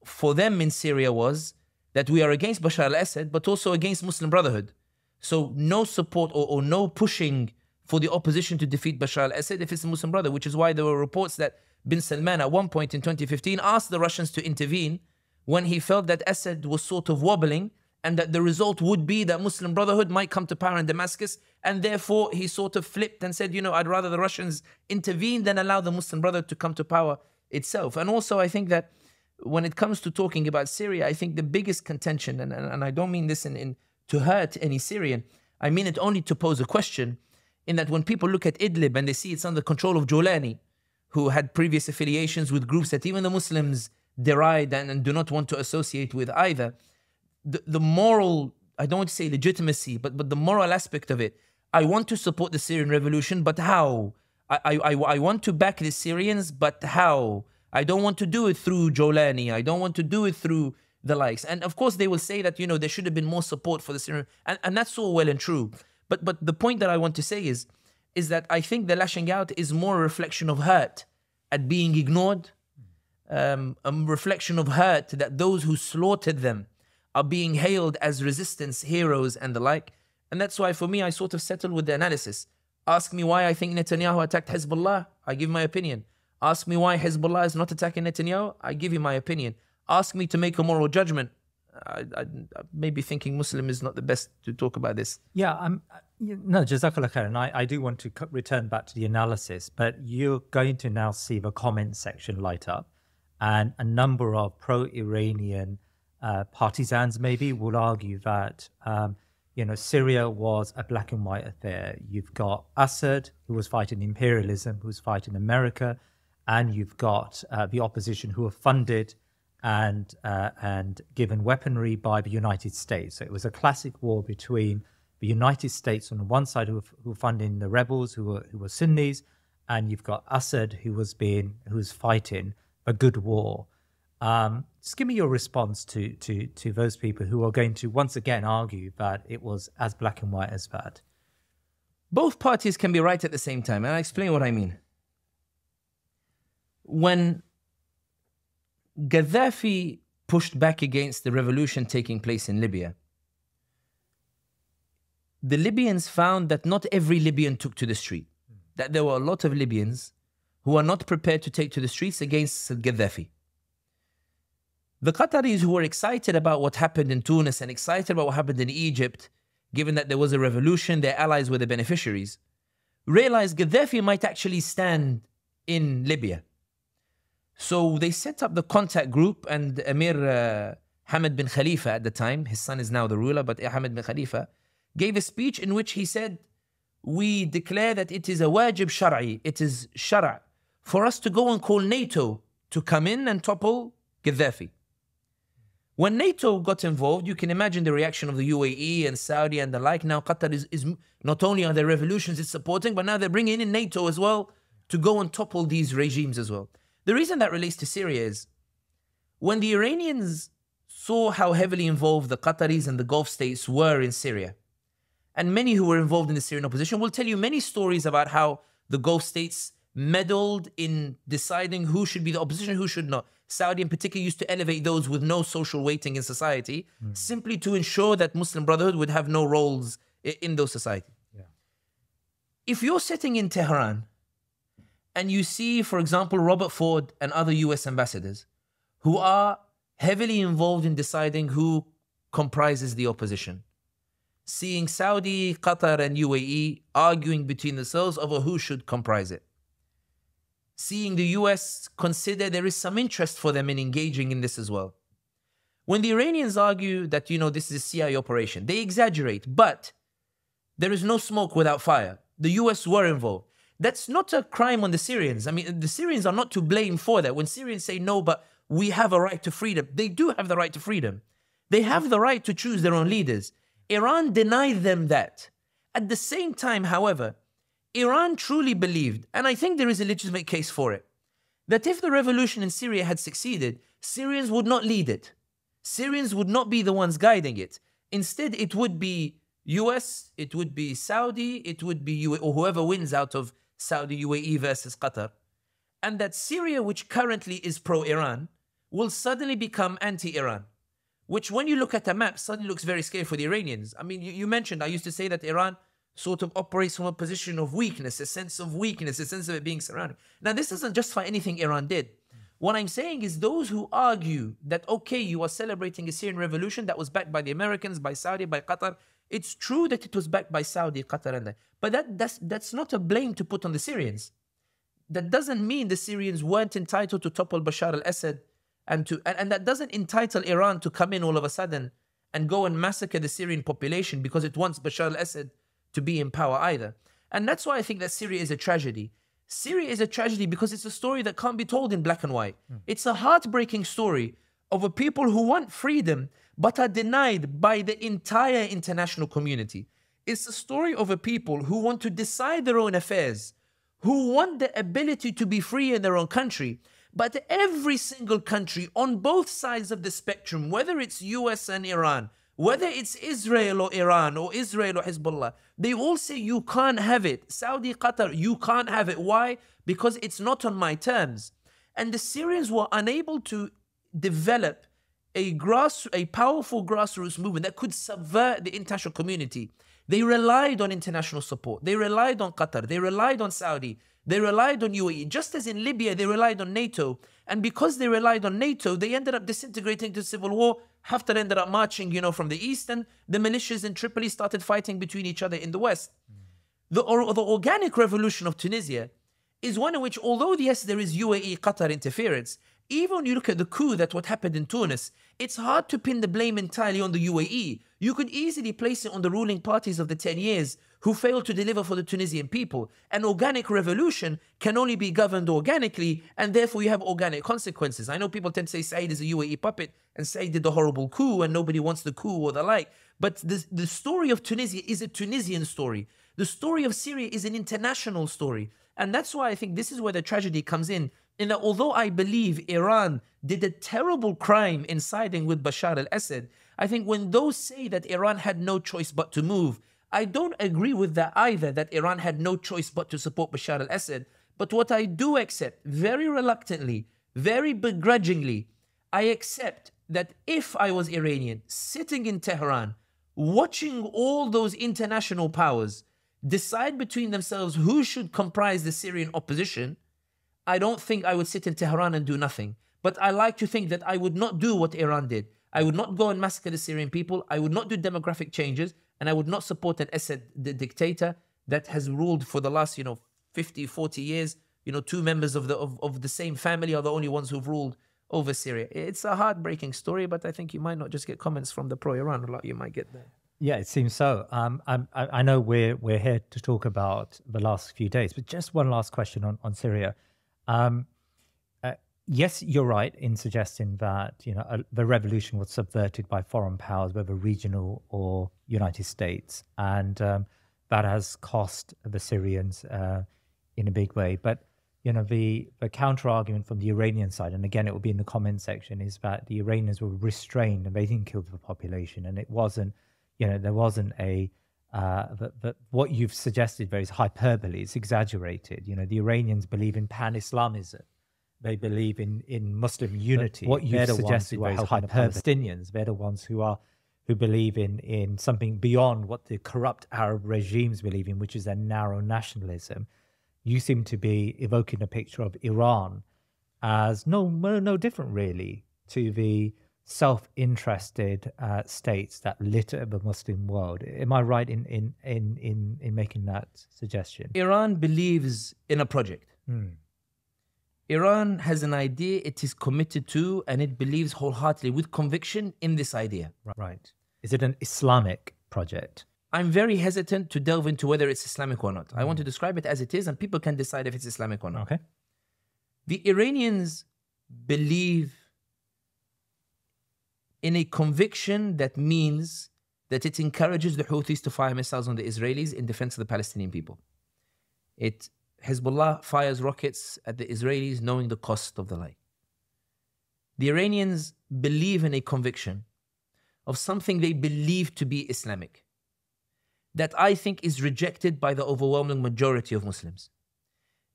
for them in Syria was that we are against Bashar al-Assad, but also against Muslim Brotherhood. So no support or no pushing for the opposition to defeat Bashar al-Assad if it's a Muslim brother, which is why there were reports that bin Salman at one point in 2015 asked the Russians to intervene when he felt that Assad was sort of wobbling and that the result would be that Muslim Brotherhood might come to power in Damascus, and therefore he sort of flipped and said, I'd rather the Russians intervene than allow the Muslim Brotherhood to come to power itself. And also I think that when it comes to talking about Syria, I think the biggest contention, and I don't mean this to hurt any Syrian, I mean it only to pose a question, in that when people look at Idlib and they see it's under control of Jolani, who had previous affiliations with groups that even the Muslims deride and do not want to associate with either, the moral, I don't want to say legitimacy, but the moral aspect of it, I want to support the Syrian revolution, but how? I want to back the Syrians, but how? I don't want to do it through Jolani. I don't want to do it through the likes. And of course, they will say that, there should have been more support for the Syrian. And that's all well and true. But the point that I want to say is that I think the lashing out is more a reflection of hurt at being ignored, a reflection of hurt that those who slaughtered them are being hailed as resistance heroes and the like. And that's why for me, I sort of settle with the analysis. Ask me why I think Netanyahu attacked Hezbollah. I give my opinion. Ask me why Hezbollah is not attacking Netanyahu. I give you my opinion. Ask me to make a moral judgment. I may be thinking Muslim is not the best to talk about this. Yeah, no, Jazakallah khair. And I do want to return back to the analysis, but you're going to now see the comment section light up, and a number of pro-Iranian partisans maybe will argue that Syria was a black and white affair. You've got Assad, who was fighting imperialism, who was fighting America, and you've got the opposition who were funded and given weaponry by the United States. So it was a classic war between the United States on the one side, who were funding the rebels, who were Sunnis, and you've got Assad, who was fighting a good war. Just give me your response to those people who are going to once again argue that it was as black and white as that. Both parties can be right at the same time, and I'll explain what I mean. When Gaddafi pushed back against the revolution taking place in Libya, the Libyans found that not every Libyan took to the street, that there were a lot of Libyans who are not prepared to take to the streets against Gaddafi. The Qataris, who were excited about what happened in Tunis and excited about what happened in Egypt, given that there was a revolution, their allies were the beneficiaries, realized Gaddafi might actually stand in Libya. So they set up the contact group, and Emir Hamad bin Khalifa at the time, his son is now the ruler, but Hamad bin Khalifa, gave a speech in which he said, we declare that it is a wajib shar'i, it is shara', for us to go and call NATO to come in and topple Gaddafi. When NATO got involved, you can imagine the reaction of the UAE and Saudi and the like. Now Qatar is not only are there revolutions it's supporting, but now they're bringing in NATO as well to go and topple these regimes as well. The reason that relates to Syria is when the Iranians saw how heavily involved the Qataris and the Gulf states were in Syria, and many who were involved in the Syrian opposition will tell you many stories about how the Gulf states meddled in deciding who should be the opposition, who should not. Saudi in particular used to elevate those with no social weighting in society simply to ensure that Muslim Brotherhood would have no roles in those societies. Yeah. If you're sitting in Tehran and you see, for example, Robert Ford and other US ambassadors who are heavily involved in deciding who comprises the opposition, seeing Saudi, Qatar and UAE arguing between themselves over who should comprise it, seeing the US consider there is some interest for them in engaging in this as well. When the Iranians argue that, this is a CIA operation, they exaggerate, but there is no smoke without fire. The US were involved. That's not a crime on the Syrians. I mean, the Syrians are not to blame for that. When Syrians say no, but we have a right to freedom. They do have the right to freedom. They have the right to choose their own leaders. Iran denied them that. At the same time, however, Iran truly believed, and I think there is a legitimate case for it, that if the revolution in Syria had succeeded, Syrians would not lead it. Syrians would not be the ones guiding it. Instead, it would be US, it would be Saudi, it would be UAE, or whoever wins out of Saudi, UAE versus Qatar. And that Syria, which currently is pro-Iran, will suddenly become anti-Iran, which when you look at a map, suddenly looks very scary for the Iranians. I mean, you mentioned, I used to say that Iran sort of operates from a position of weakness, a sense of weakness, a sense of it being surrounded. Now, this doesn't justify anything Iran did. What I'm saying is those who argue that, okay, you are celebrating a Syrian revolution that was backed by the Americans, by Saudi, by Qatar. It's true that it was backed by Saudi, Qatar, and that. But that's not a blame to put on the Syrians. That doesn't mean the Syrians weren't entitled to topple Bashar al-Assad and that doesn't entitle Iran to come in all of a sudden and go and massacre the Syrian population because it wants Bashar al-Assad to be in power either. And that's why I think that Syria is a tragedy. Syria is a tragedy because it's a story that can't be told in black and white. It's a heartbreaking story of a people who want freedom but are denied by the entire international community. It's a story of a people who want to decide their own affairs, who want the ability to be free in their own country. But every single country on both sides of the spectrum, whether it's US and Iran, whether it's Israel or Iran or Israel or Hezbollah, they all say you can't have it. Saudi, Qatar, you can't have it. Why? Because it's not on my terms. And the Syrians were unable to develop a powerful grassroots movement that could subvert the international community. They relied on international support. They relied on Qatar. They relied on Saudi. They relied on UAE. Just as in Libya, they relied on NATO. And because they relied on NATO, they ended up disintegrating into civil war. Haftar ended up marching, from the east, and the militias in Tripoli started fighting between each other in the west. The organic revolution of Tunisia is one in which, although yes, there is UAE, Qatar interference, even when you look at the coup that what happened in Tunis, it's hard to pin the blame entirely on the UAE. You could easily place it on the ruling parties of the 10 years who failed to deliver for the Tunisian people. An organic revolution can only be governed organically, and therefore you have organic consequences. I know people tend to say Said is a UAE puppet, and Said did the horrible coup, and nobody wants the coup or the like. But the story of Tunisia is a Tunisian story. The story of Syria is an international story. And that's why I think this is where the tragedy comes in that although I believe Iran did a terrible crime in siding with Bashar al-Assad, I think when those say that Iran had no choice but to move, I don't agree with that either, that Iran had no choice but to support Bashar al-Assad. But what I do accept, very reluctantly, very begrudgingly, I accept that if I was Iranian, sitting in Tehran, watching all those international powers decide between themselves who should comprise the Syrian opposition, I don't think I would sit in Tehran and do nothing. But I like to think that I would not do what Iran did. I would not go and massacre the Syrian people. I would not do demographic changes. And I would not support an Assad, the dictator that has ruled for the last, 50, 40 years. Two members of the same family are the only ones who've ruled over Syria. It's a heartbreaking story, but I think you might not just get comments from the pro-Iran a lot. You might get there. Yeah, it seems so. I know we're here to talk about the last few days, but just one last question on Syria. Yes, you're right in suggesting that the revolution was subverted by foreign powers, whether regional or United States, and that has cost the Syrians in a big way. But the counter argument from the Iranian side, and again it will be in the comment section, is that the Iranians were restrained and they didn't kill the population, and it wasn't. There wasn't what you've suggested there is hyperbole, it's exaggerated. The Iranians believe in pan-Islamism. They believe in Muslim unity. But what you've suggested there is hyperbole. Palestinians, they're the ones who believe in something beyond what the corrupt Arab regimes believe in, which is a narrow nationalism. You seem to be evoking a picture of Iran as no different really to the self-interested states that litter the Muslim world. Am I right in making that suggestion? Iran believes in a project. Iran has an idea it is committed to, and it believes wholeheartedly with conviction in this idea. Right. Is it an Islamic project? I'm very hesitant to delve into whether it's Islamic or not. I want to describe it as it is, and people can decide if it's Islamic or not. Okay. The Iranians believe in a conviction that means that it encourages the Houthis to fire missiles on the Israelis in defense of the Palestinian people. Hezbollah fires rockets at the Israelis knowing the cost of the like. The Iranians believe in a conviction of something they believe to be Islamic, that I think is rejected by the overwhelming majority of Muslims.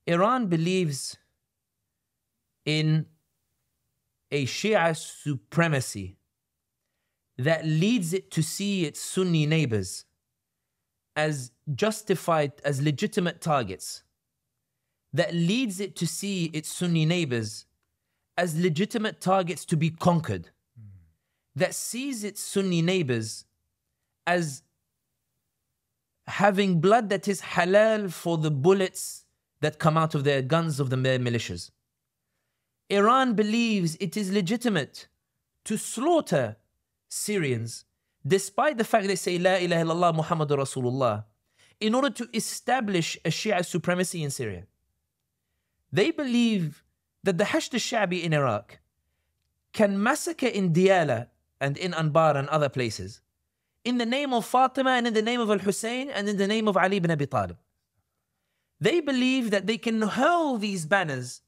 Iran believes in a Shia supremacy that leads it to see its Sunni neighbors as justified, as legitimate targets, that leads it to see its Sunni neighbors as legitimate targets to be conquered, that sees its Sunni neighbors as having blood that is halal for the bullets that come out of their guns of the militias. Iran believes it is legitimate to slaughter Syrians, despite the fact they say La ilaha illallah Muhammadur Rasulullah, in order to establish a Shia supremacy in Syria. They believe that the Hashd al-Sha'bi in Iraq can massacre in Diyala and in Anbar and other places in the name of Fatima and in the name of Al-Hussein and in the name of Ali ibn Abi Talib. They believe that they can hurl these banners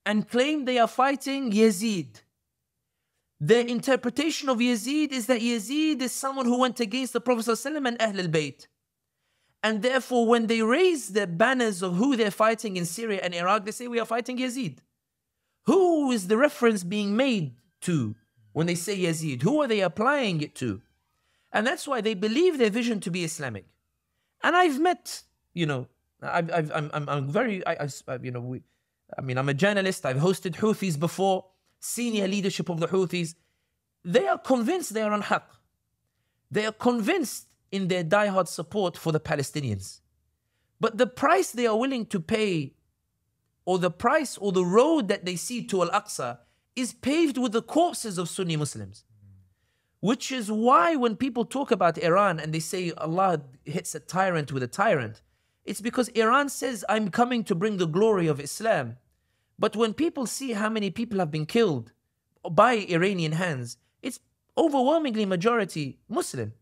and claim they are fighting Yazid. Their interpretation of Yazid is that Yazid is someone who went against the Prophet ﷺ and Ahl al-Bayt. And therefore, when they raise the banners of who they're fighting in Syria and Iraq, they say we are fighting Yazid. Who is the reference being made to when they say Yazid? Who are they applying it to? And that's why they believe their vision to be Islamic. And I've met, I'm a journalist. I've hosted Houthis before, senior leadership of the Houthis. They are convinced they are on haqq. They are convinced in their diehard support for the Palestinians. But the price they are willing to pay, or the price or the road that they see to Al-Aqsa, is paved with the corpses of Sunni Muslims. Which is why when people talk about Iran and they say Allah hits a tyrant with a tyrant, it's because Iran says, I'm coming to bring the glory of Islam. But when people see how many people have been killed by Iranian hands, it's overwhelmingly majority Muslim.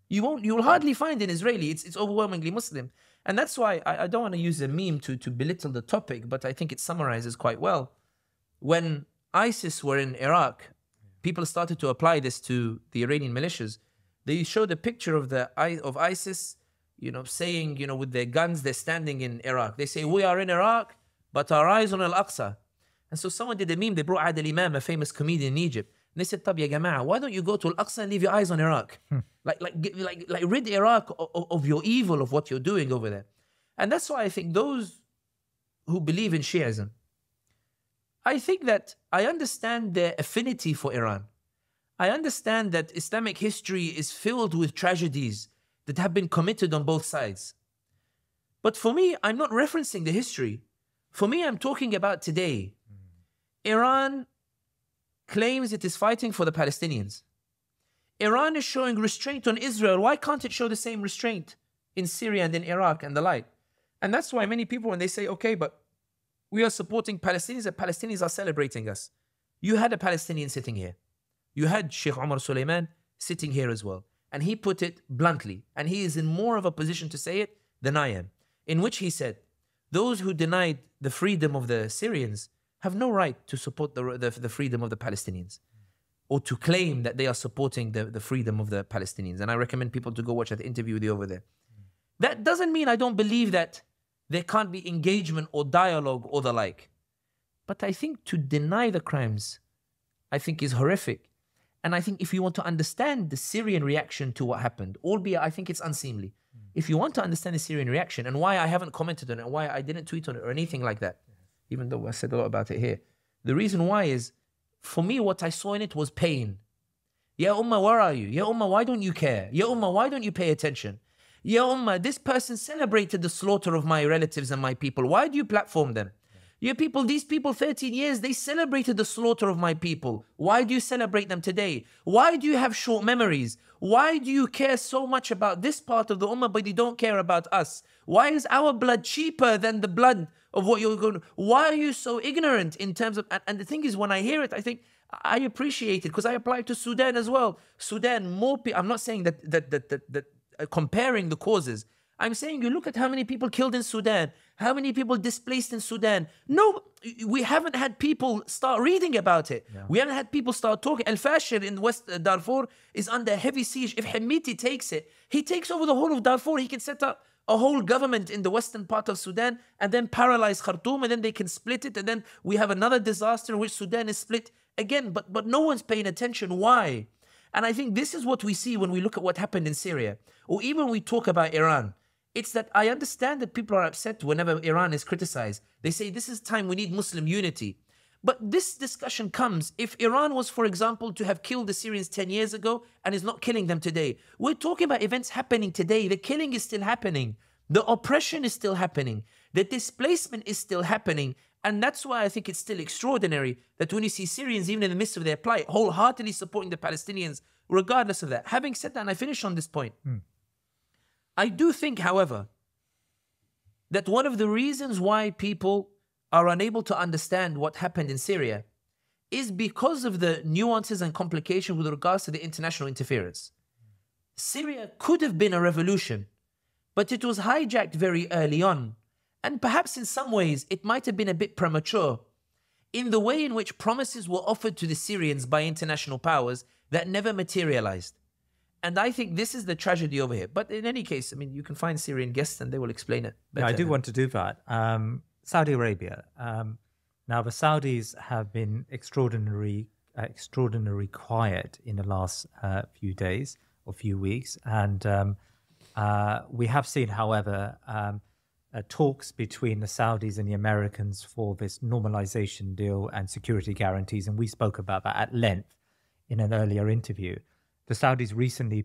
You'll hardly find an Israeli, it's overwhelmingly Muslim. And that's why I don't want to use a meme to belittle the topic, but I think it summarizes quite well. When ISIS were in Iraq, people started to apply this to the Iranian militias. They showed a picture of ISIS, saying, with their guns, they're standing in Iraq. They say, we are in Iraq, but our eyes on Al-Aqsa. And so someone did a meme, they brought Adil Imam, a famous comedian in Egypt. And they said, Tab ya Jama'a, why don't you go to Al-Aqsa and leave your eyes on Iraq? Like rid Iraq of your evil of what you're doing over there. And that's why I think those who believe in Shiism, I think that I understand their affinity for Iran. I understand that Islamic history is filled with tragedies that have been committed on both sides. But for me, I'm not referencing the history. For me, I'm talking about today. Iran claims it is fighting for the Palestinians. Iran is showing restraint on Israel. Why can't it show the same restraint in Syria and in Iraq and the like? And that's why many people, when they say, okay, but we are supporting Palestinians, the Palestinians are celebrating us. You had a Palestinian sitting here. You had Sheikh Omar Suleiman sitting here as well. And he put it bluntly. And he is in more of a position to say it than I am. In which he said, those who denied the freedom of the Syrians have no right to support the freedom of the Palestinians, or to claim that they are supporting the freedom of the Palestinians. And I recommend people to go watch that interview with you over there. That doesn't mean I don't believe that there can't be engagement or dialogue or the like. But I think to deny the crimes, I think is horrific. And I think if you want to understand the Syrian reaction to what happened, albeit I think it's unseemly, if you want to understand the Syrian reaction and why I haven't commented on it, why I didn't tweet on it or anything like that, even though I said a lot about it here, the reason why is, for me, what I saw in it was pain. Ya Ummah, where are you? Ya Ummah, why don't you care? Ya Ummah, why don't you pay attention? Ya Ummah, this person celebrated the slaughter of my relatives and my people. Why do you platform them? Ya people, these people 13 years, they celebrated the slaughter of my people. Why do you celebrate them today? Why do you have short memories? Why do you care so much about this part of the Ummah but you don't care about us? Why is our blood cheaper than the blood of what you're going to... Why are you so ignorant in terms of... And the thing is, when I hear it, I think I appreciate it because I apply it to Sudan as well. Sudan, more people... I'm not saying that comparing the causes. I'm saying you look at how many people killed in Sudan, how many people displaced in Sudan. No, we haven't had people start reading about it. Yeah. We haven't had people start talking. Al-Fashir in West Darfur is under heavy siege. If Hamiti takes it, he takes over the whole of Darfur. He can set up a whole government in the western part of Sudan and then paralyze Khartoum, and then they can split it. And then we have another disaster in which Sudan is split again. But no one's paying attention. Why? And I think this is what we see when we look at what happened in Syria, or even when we talk about Iran. It's that I understand that people are upset whenever Iran is criticized. They say this is time we need Muslim unity. But this discussion comes if Iran was, for example, to have killed the Syrians 10 years ago and is not killing them today. We're talking about events happening today. The killing is still happening. The oppression is still happening. The displacement is still happening. And that's why I think it's still extraordinary that when you see Syrians, even in the midst of their plight, wholeheartedly supporting the Palestinians, regardless of that. Having said that, and I finish on this point. I do think, however, that one of the reasons why people are unable to understand what happened in Syria is because of the nuances and complications with regards to the international interference. Syria could have been a revolution, but it was hijacked very early on. And perhaps in some ways, it might have been a bit premature in the way in which promises were offered to the Syrians by international powers that never materialized. And I think this is the tragedy over here. But in any case, I mean, you can find Syrian guests and they will explain it better. Yeah, I do want to do that. Saudi Arabia. Now, the Saudis have been extraordinarily quiet in the last few days or few weeks. And we have seen, however, talks between the Saudis and the Americans for this normalization deal and security guarantees. And we spoke about that at length in an earlier interview. The Saudis recently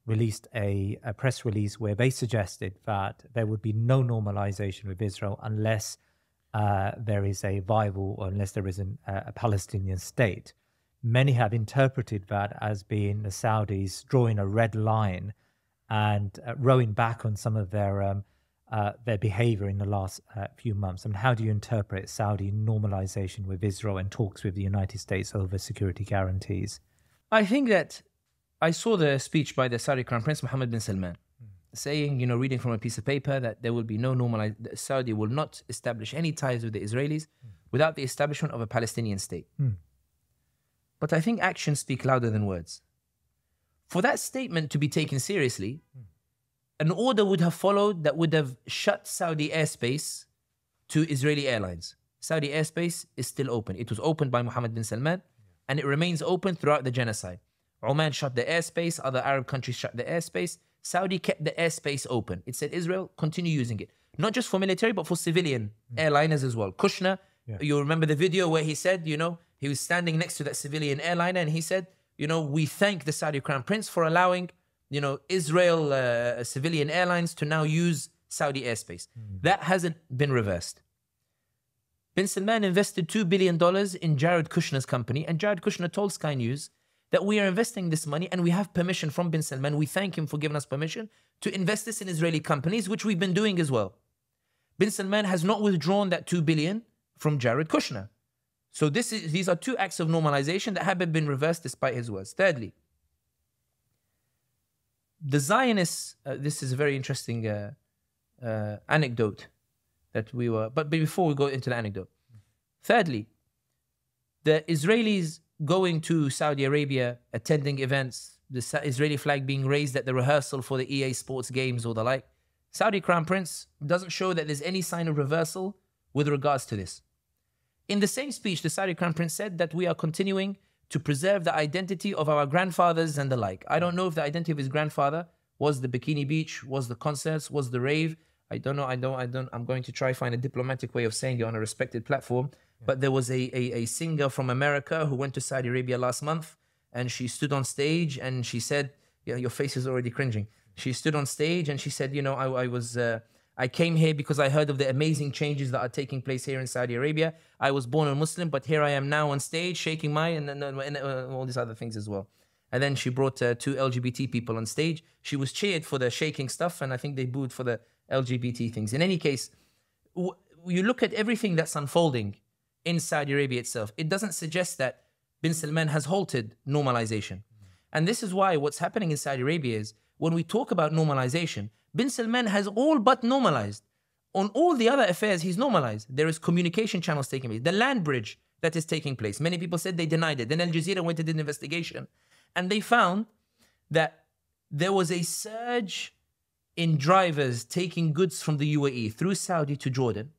released a press release where they suggested that there would be no normalization with Israel unless there is a viable, or unless there is a Palestinian state. Many have interpreted that as being the Saudis drawing a red line and rowing back on some of their behavior in the last few months. I mean, how do you interpret Saudi normalization with Israel and talks with the United States over security guarantees? I think that I saw the speech by the Saudi Crown Prince Mohammed bin Salman saying, reading from a piece of paper, that there will be no Saudi will not establish any ties with the Israelis without the establishment of a Palestinian state. But I think actions speak louder than words. For that statement to be taken seriously, an order would have followed that would have shut Saudi airspace to Israeli airlines. Saudi airspace is still open. It was opened by Mohammed bin Salman, and it remains open throughout the genocide. Oman shut the airspace, other Arab countries shut the airspace. Saudi kept the airspace open. It said, Israel, continue using it. Not just for military, but for civilian airliners as well. Kushner, you remember the video where he said, he was standing next to that civilian airliner and he said, we thank the Saudi Crown Prince for allowing, Israel civilian airlines to now use Saudi airspace. That hasn't been reversed. Bin Salman invested $2 billion in Jared Kushner's company, and Jared Kushner told Sky News that we are investing this money and we have permission from Bin Salman. We thank him for giving us permission to invest this in Israeli companies, which we've been doing as well. Bin Salman has not withdrawn that $2 billion from Jared Kushner. So these are two acts of normalization that haven't been reversed despite his words. Thirdly, the Zionists, this is a very interesting anecdote that we were, but before we go into the anecdote. Thirdly, the Israelis going to Saudi Arabia, attending events, the Israeli flag being raised at the rehearsal for the EA Sports games or the like. Saudi Crown Prince doesn't show that there's any sign of reversal with regards to this. In the same speech, the Saudi Crown Prince said that we are continuing to preserve the identity of our grandfathers and the like. I don't know if the identity of his grandfather was the Bikini Beach, was the concerts, was the rave. I don't know. I'm going to try find a diplomatic way of saying it on a respected platform. But there was a singer from America who went to Saudi Arabia last month, and she stood on stage and she said, your face is already cringing. She stood on stage and she said, I came here because I heard of the amazing changes that are taking place here in Saudi Arabia. I was born a Muslim, but here I am now on stage shaking my and all these other things as well. And then she brought two LGBT people on stage. She was cheered for the shaking stuff, and I think they booed for the LGBT things. In any case, you look at everything that's unfolding in Saudi Arabia itself, it doesn't suggest that bin Salman has halted normalization. And this is why what's happening in Saudi Arabia is when we talk about normalization, bin Salman has all but normalized. On all the other affairs, he's normalized. There is communication channels taking place. The land bridge that is taking place. Many people said they denied it. Then Al Jazeera went and did an investigation. And they found that there was a surge in drivers taking goods from the UAE through Saudi to Jordan.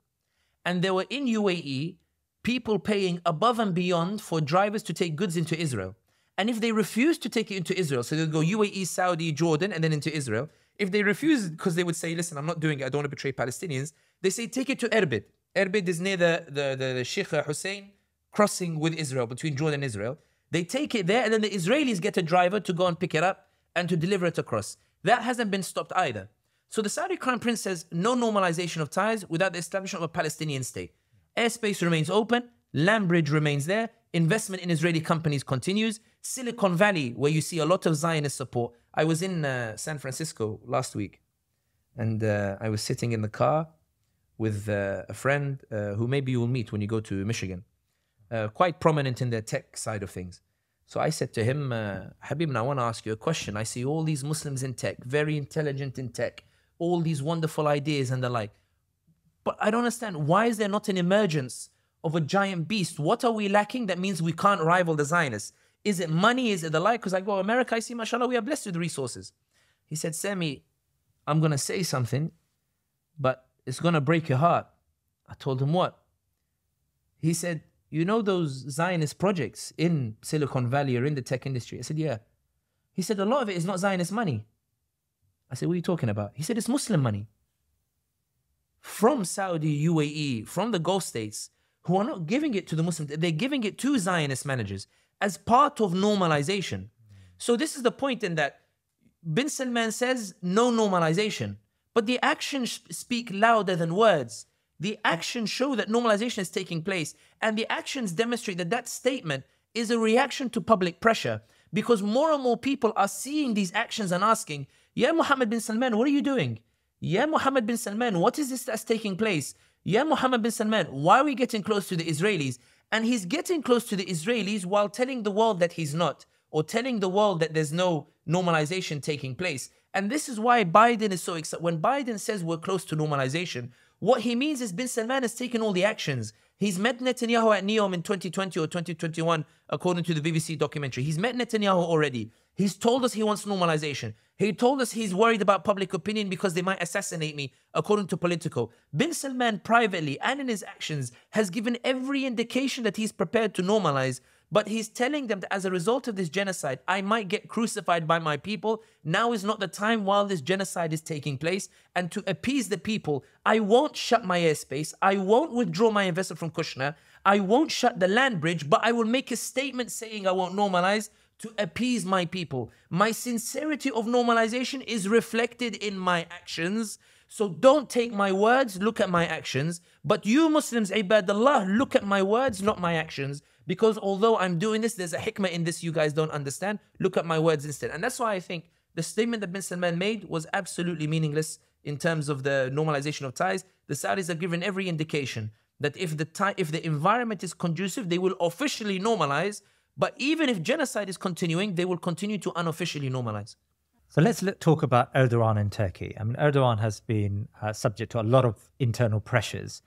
And there were in UAE people paying above and beyond for drivers to take goods into Israel. And if they refuse to take it into Israel, so they'll go UAE, Saudi, Jordan, and then into Israel. If they refuse, because they would say, listen, I'm not doing it, I don't want to betray Palestinians, they say, take it to Erbid. Erbid is near the Sheikh Hussein crossing with Israel, between Jordan and Israel. They take it there, and then the Israelis get a driver to go and pick it up and to deliver it across. That hasn't been stopped either. So the Saudi Crown Prince says, no normalization of ties without the establishment of a Palestinian state. Airspace remains open, land bridge remains there, investment in Israeli companies continues. Silicon Valley, where you see a lot of Zionist support. I was in San Francisco last week, and I was sitting in the car with a friend who maybe you will meet when you go to Michigan, quite prominent in the tech side of things. So I said to him, Habib, I want to ask you a question. I see all these Muslims in tech, very intelligent in tech, all these wonderful ideas and the like. But I don't understand, why is there not an emergence of a giant beast? What are we lacking that means we can't rival the Zionists? Is it money? Is it the like? Because I go, America, I see, mashallah, we are blessed with resources. He said, Sami, I'm going to say something, but it's going to break your heart. I told him, what? He said, you know those Zionist projects in Silicon Valley or in the tech industry? I said, yeah. He said, a lot of it is not Zionist money. I said, what are you talking about? He said, it's Muslim money. From Saudi, UAE, from the Gulf states, who are not giving it to the Muslims. They're giving it to Zionist managers as part of normalization. So this is the point in that bin Salman says no normalization, but the actions speak louder than words. The actions show that normalization is taking place, and the actions demonstrate that that statement is a reaction to public pressure, because more and more people are seeing these actions and asking, Ya Mohammed bin Salman, what are you doing? Ya Mohammed bin Salman, what is this that's taking place? Ya Mohammed bin Salman, why are we getting close to the Israelis? And he's getting close to the Israelis while telling the world that he's not, or telling the world that there's no normalization taking place. And this is why Biden is so excited. When Biden says we're close to normalization, what he means is bin Salman has taken all the actions. He's met Netanyahu at Neom in 2020 or 2021, according to the BBC documentary. He's met Netanyahu already. He's told us he wants normalization. He told us he's worried about public opinion because they might assassinate me, according to Politico. Bin Salman privately and in his actions has given every indication that he's prepared to normalize, but he's telling them that as a result of this genocide, I might get crucified by my people. Now is not the time while this genocide is taking place. And to appease the people, I won't shut my airspace. I won't withdraw my investment from Kushner. I won't shut the land bridge, but I will make a statement saying I won't normalize to appease my people. My sincerity of normalization is reflected in my actions. So don't take my words, look at my actions. But you Muslims, ibadallah, look at my words, not my actions. Because although I'm doing this, there's a hikmah in this you guys don't understand. Look at my words instead. And that's why I think the statement that bin Salman made was absolutely meaningless in terms of the normalization of ties. The Saudis are given every indication that if the environment is conducive, they will officially normalize. But even if genocide is continuing, they will continue to unofficially normalize. So let's talk about Erdoğan and Turkey. I mean, Erdoğan has been subject to a lot of internal pressures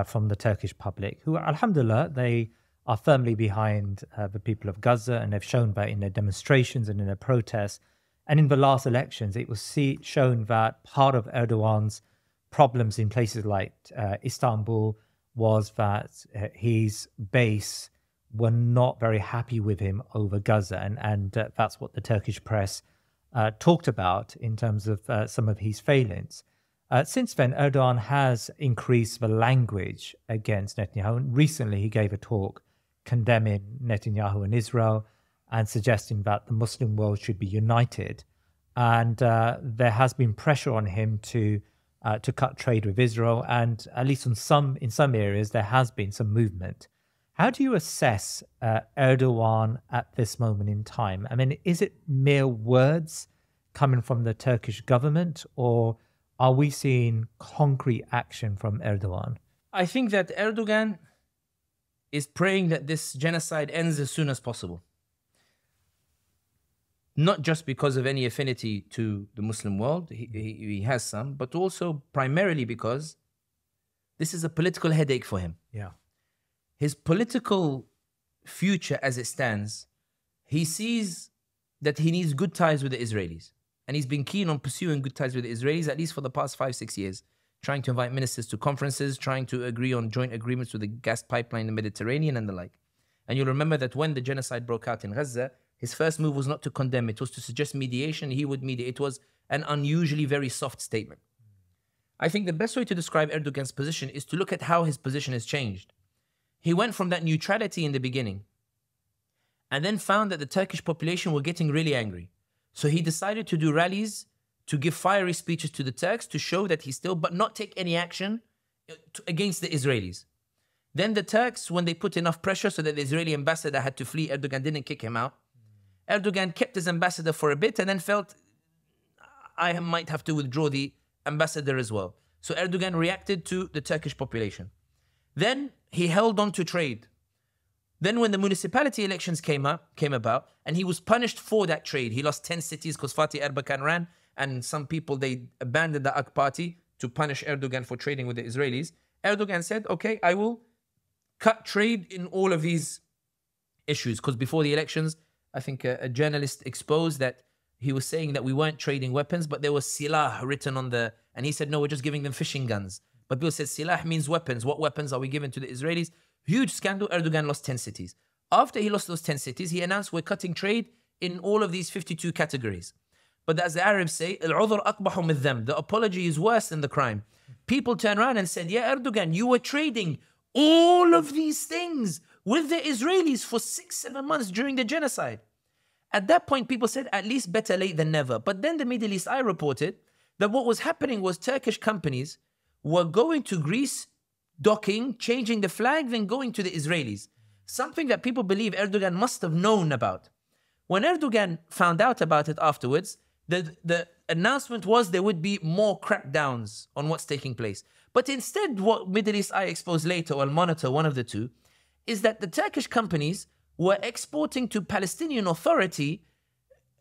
from the Turkish public, who, alhamdulillah, they are firmly behind the people of Gaza, and they've shown that in their demonstrations and in their protests. And in the last elections, it was shown that part of Erdoğan's problems in places like Istanbul was that his base were not very happy with him over Gaza. And that's what the Turkish press talked about in terms of some of his failings. Since then, Erdoğan has increased the language against Netanyahu. And recently, he gave a talk condemning Netanyahu and Israel and suggesting that the Muslim world should be united. And there has been pressure on him to cut trade with Israel. And at least in some areas, there has been some movement. How do you assess Erdoğan at this moment in time? I mean, is it mere words coming from the Turkish government, or are we seeing concrete action from Erdoğan? I think that Erdogan is praying that this genocide ends as soon as possible. Not just because of any affinity to the Muslim world, he has some, but also primarily because this is a political headache for him. Yeah. His political future as it stands, he sees that he needs good ties with the Israelis. And he's been keen on pursuing good ties with the Israelis, at least for the past 5-6 years, trying to invite ministers to conferences, trying to agree on joint agreements with the gas pipeline in the Mediterranean and the like. And you'll remember that when the genocide broke out in Gaza, his first move was not to condemn, it was to suggest mediation. He would mediate. It was an unusually very soft statement. I think the best way to describe Erdogan's position is to look at how his position has changed. He went from that neutrality in the beginning and then found that the Turkish population were getting really angry. So he decided to do rallies, to give fiery speeches to the Turks to show that he still, but not take any action against the Israelis. Then the Turks, when they put enough pressure so that the Israeli ambassador had to flee, Erdogan didn't kick him out. Erdogan kept his ambassador for a bit and then felt, I might have to withdraw the ambassador as well. So Erdogan reacted to the Turkish population. Then he held on to trade. Then when the municipality elections came about, and he was punished for that trade. He lost 10 cities because Fatih Erbakan ran, and some people, they abandoned the AK party to punish Erdogan for trading with the Israelis. Erdogan said, okay, I will cut trade in all of these issues. Because before the elections, I think a journalist exposed that he was saying that we weren't trading weapons, but there was silah written on the, and he said, no, we're just giving them fishing guns. But people said silah means weapons. What weapons are we giving to the Israelis? Huge scandal. Erdogan lost 10 cities. After he lost those 10 cities, he announced we're cutting trade in all of these 52 categories. But as the Arabs say, العذر أقبح من الذنب. The apology is worse than the crime. People turn around and said, yeah, Erdogan, you were trading all of these things with the Israelis for 6-7 months during the genocide. At that point, people said, at least better late than never. But then the Middle East Eye reported that what was happening was Turkish companies were going to Greece, docking, changing the flag, then going to the Israelis. Something that people believe Erdogan must have known about. When Erdogan found out about it afterwards, the announcement was there would be more crackdowns on what's taking place. But instead, what Middle East Eye exposed later, or Al Monitor, one of the two, is that the Turkish companies were exporting to Palestinian Authority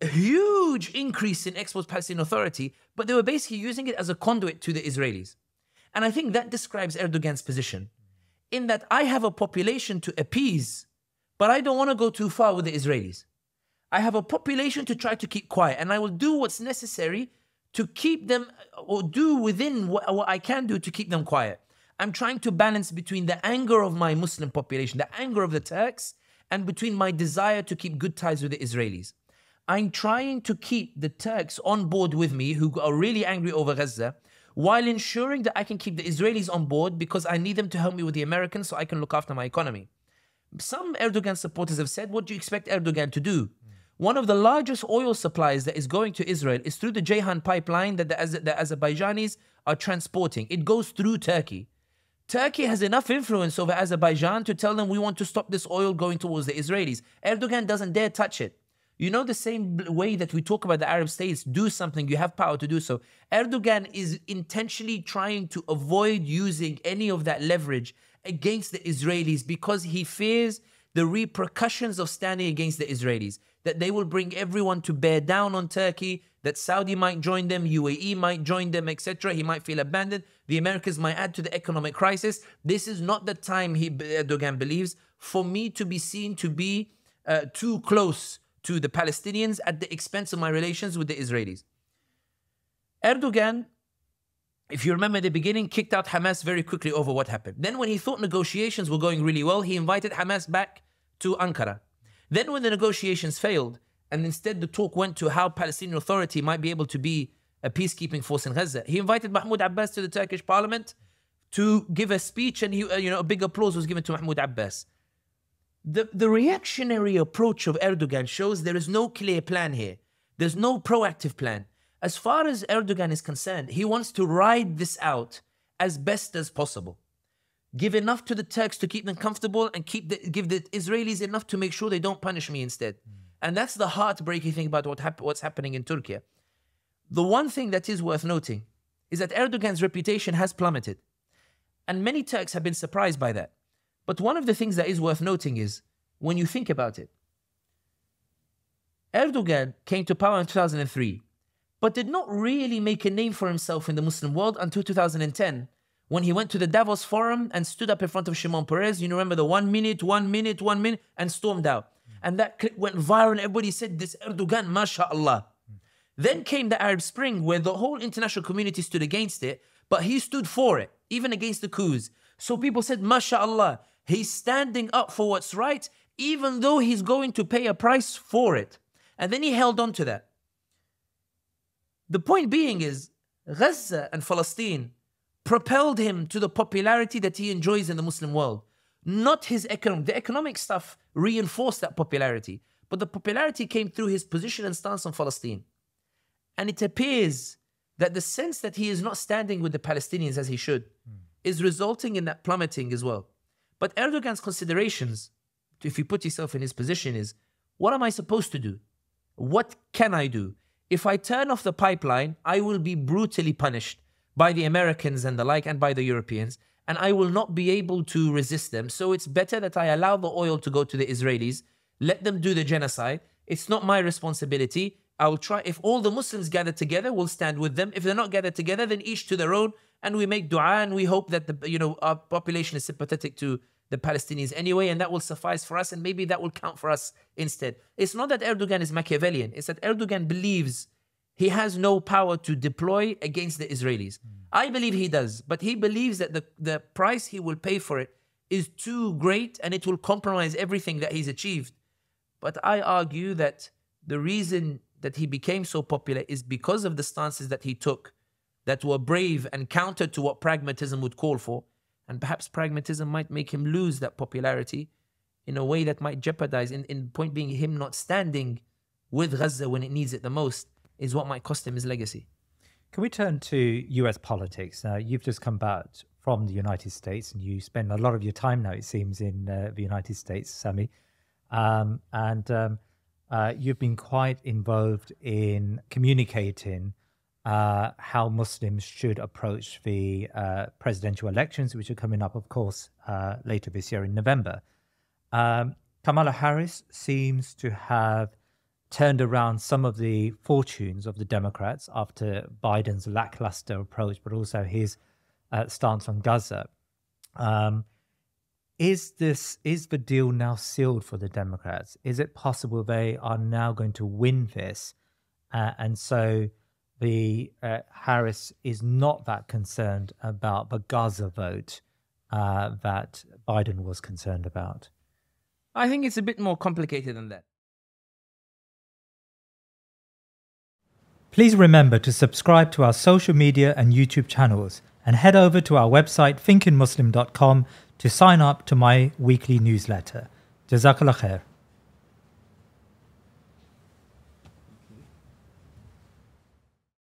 a huge increase in exports to Palestinian Authority, but they were basically using it as a conduit to the Israelis. And I think that describes Erdogan's position, in that I have a population to appease, but I don't want to go too far with the Israelis. I have a population to try to keep quiet, and I will do what's necessary to keep them, or do within what I can do to keep them quiet. I'm trying to balance between the anger of my Muslim population, the anger of the Turks, and between my desire to keep good ties with the Israelis. I'm trying to keep the Turks on board with me, who are really angry over Gaza, while ensuring that I can keep the Israelis on board because I need them to help me with the Americans so I can look after my economy. Some Erdogan supporters have said, what do you expect Erdogan to do? One of the largest oil supplies that is going to Israel is through the Ceyhan pipeline that the Azerbaijanis are transporting. It goes through Turkey. Turkey has enough influence over Azerbaijan to tell them we want to stop this oil going towards the Israelis. Erdogan doesn't dare touch it. You know, the same way that we talk about the Arab states, do something, you have power to do so. Erdogan is intentionally trying to avoid using any of that leverage against the Israelis because he fears the repercussions of standing against the Israelis, that they will bring everyone to bear down on Turkey, that Saudi might join them, UAE might join them, etc. He might feel abandoned. The Americans might add to the economic crisis. This is not the time, Erdogan believes, for me to be seen to be too close to the Palestinians at the expense of my relations with the Israelis. Erdogan, if you remember at the beginning, kicked out Hamas very quickly over what happened. Then when he thought negotiations were going really well, he invited Hamas back to Ankara. Then when the negotiations failed, and instead the talk went to how Palestinian Authority might be able to be a peacekeeping force in Gaza, he invited Mahmoud Abbas to the Turkish parliament to give a speech, and a big applause was given to Mahmoud Abbas. The reactionary approach of Erdogan shows there is no clear plan here. There's no proactive plan. As far as Erdogan is concerned, he wants to ride this out as best as possible. Give enough to the Turks to keep them comfortable and give the Israelis enough to make sure they don't punish me instead. And that's the heartbreaking thing about what's happening in Turkey. The one thing that is worth noting is that Erdogan's reputation has plummeted. And many Turks have been surprised by that. But one of the things that is worth noting is, when you think about it, Erdogan came to power in 2003, but did not really make a name for himself in the Muslim world until 2010, when he went to the Davos Forum and stood up in front of Shimon Peres. You remember the 1 minute, 1 minute, 1 minute, and stormed out. And that clip went viral and everybody said, this Erdogan, mashallah. Then came the Arab Spring, where the whole international community stood against it, but he stood for it, even against the coups. So people said, mashallah, he's standing up for what's right, even though he's going to pay a price for it. And then he held on to that. The point being is, Gaza and Palestine propelled him to the popularity that he enjoys in the Muslim world. Not his economic. The economic stuff reinforced that popularity. But the popularity came through his position and stance on Palestine. And it appears that the sense that he is not standing with the Palestinians as he should is resulting in that plummeting as well. But Erdogan's considerations, if you put yourself in his position, is, what am I supposed to do? What can I do? If I turn off the pipeline, I will be brutally punished by the Americans and the like, and by the Europeans, and I will not be able to resist them. So it's better that I allow the oil to go to the Israelis, let them do the genocide. It's not my responsibility. I will try. If all the Muslims gather together, we'll stand with them. If they're not gathered together, then each to their own, and we make dua, and we hope that our population is sympathetic to the Palestinians anyway, and that will suffice for us, and maybe that will count for us instead. It's not that Erdogan is Machiavellian. It's that Erdogan believes he has no power to deploy against the Israelis. I believe he does, but he believes that the price he will pay for it is too great, and it will compromise everything that he's achieved. But I argue that the reason that he became so popular is because of the stances that he took that were brave and counter to what pragmatism would call for. And perhaps pragmatism might make him lose that popularity in a way that might jeopardize, in point being, him not standing with Gaza when it needs it the most is what might cost him his legacy. Can we turn to US politics? Now, you've just come back from the United States, and you spend a lot of your time now, it seems, in the United States, Sami. You've been quite involved in communicating how Muslims should approach the presidential elections, which are coming up, of course, later this year in November. Kamala Harris seems to have turned around some of the fortunes of the Democrats after Biden's lackluster approach, but also his stance on Gaza. Is the deal now sealed for the Democrats? Is it possible they are now going to win this? And so the Harris is not that concerned about the Gaza vote that Biden was concerned about? I think it's a bit more complicated than that. Please remember to subscribe to our social media and YouTube channels, and head over to our website thinkingmuslim.com to sign up to my weekly newsletter. Jazakallah khair.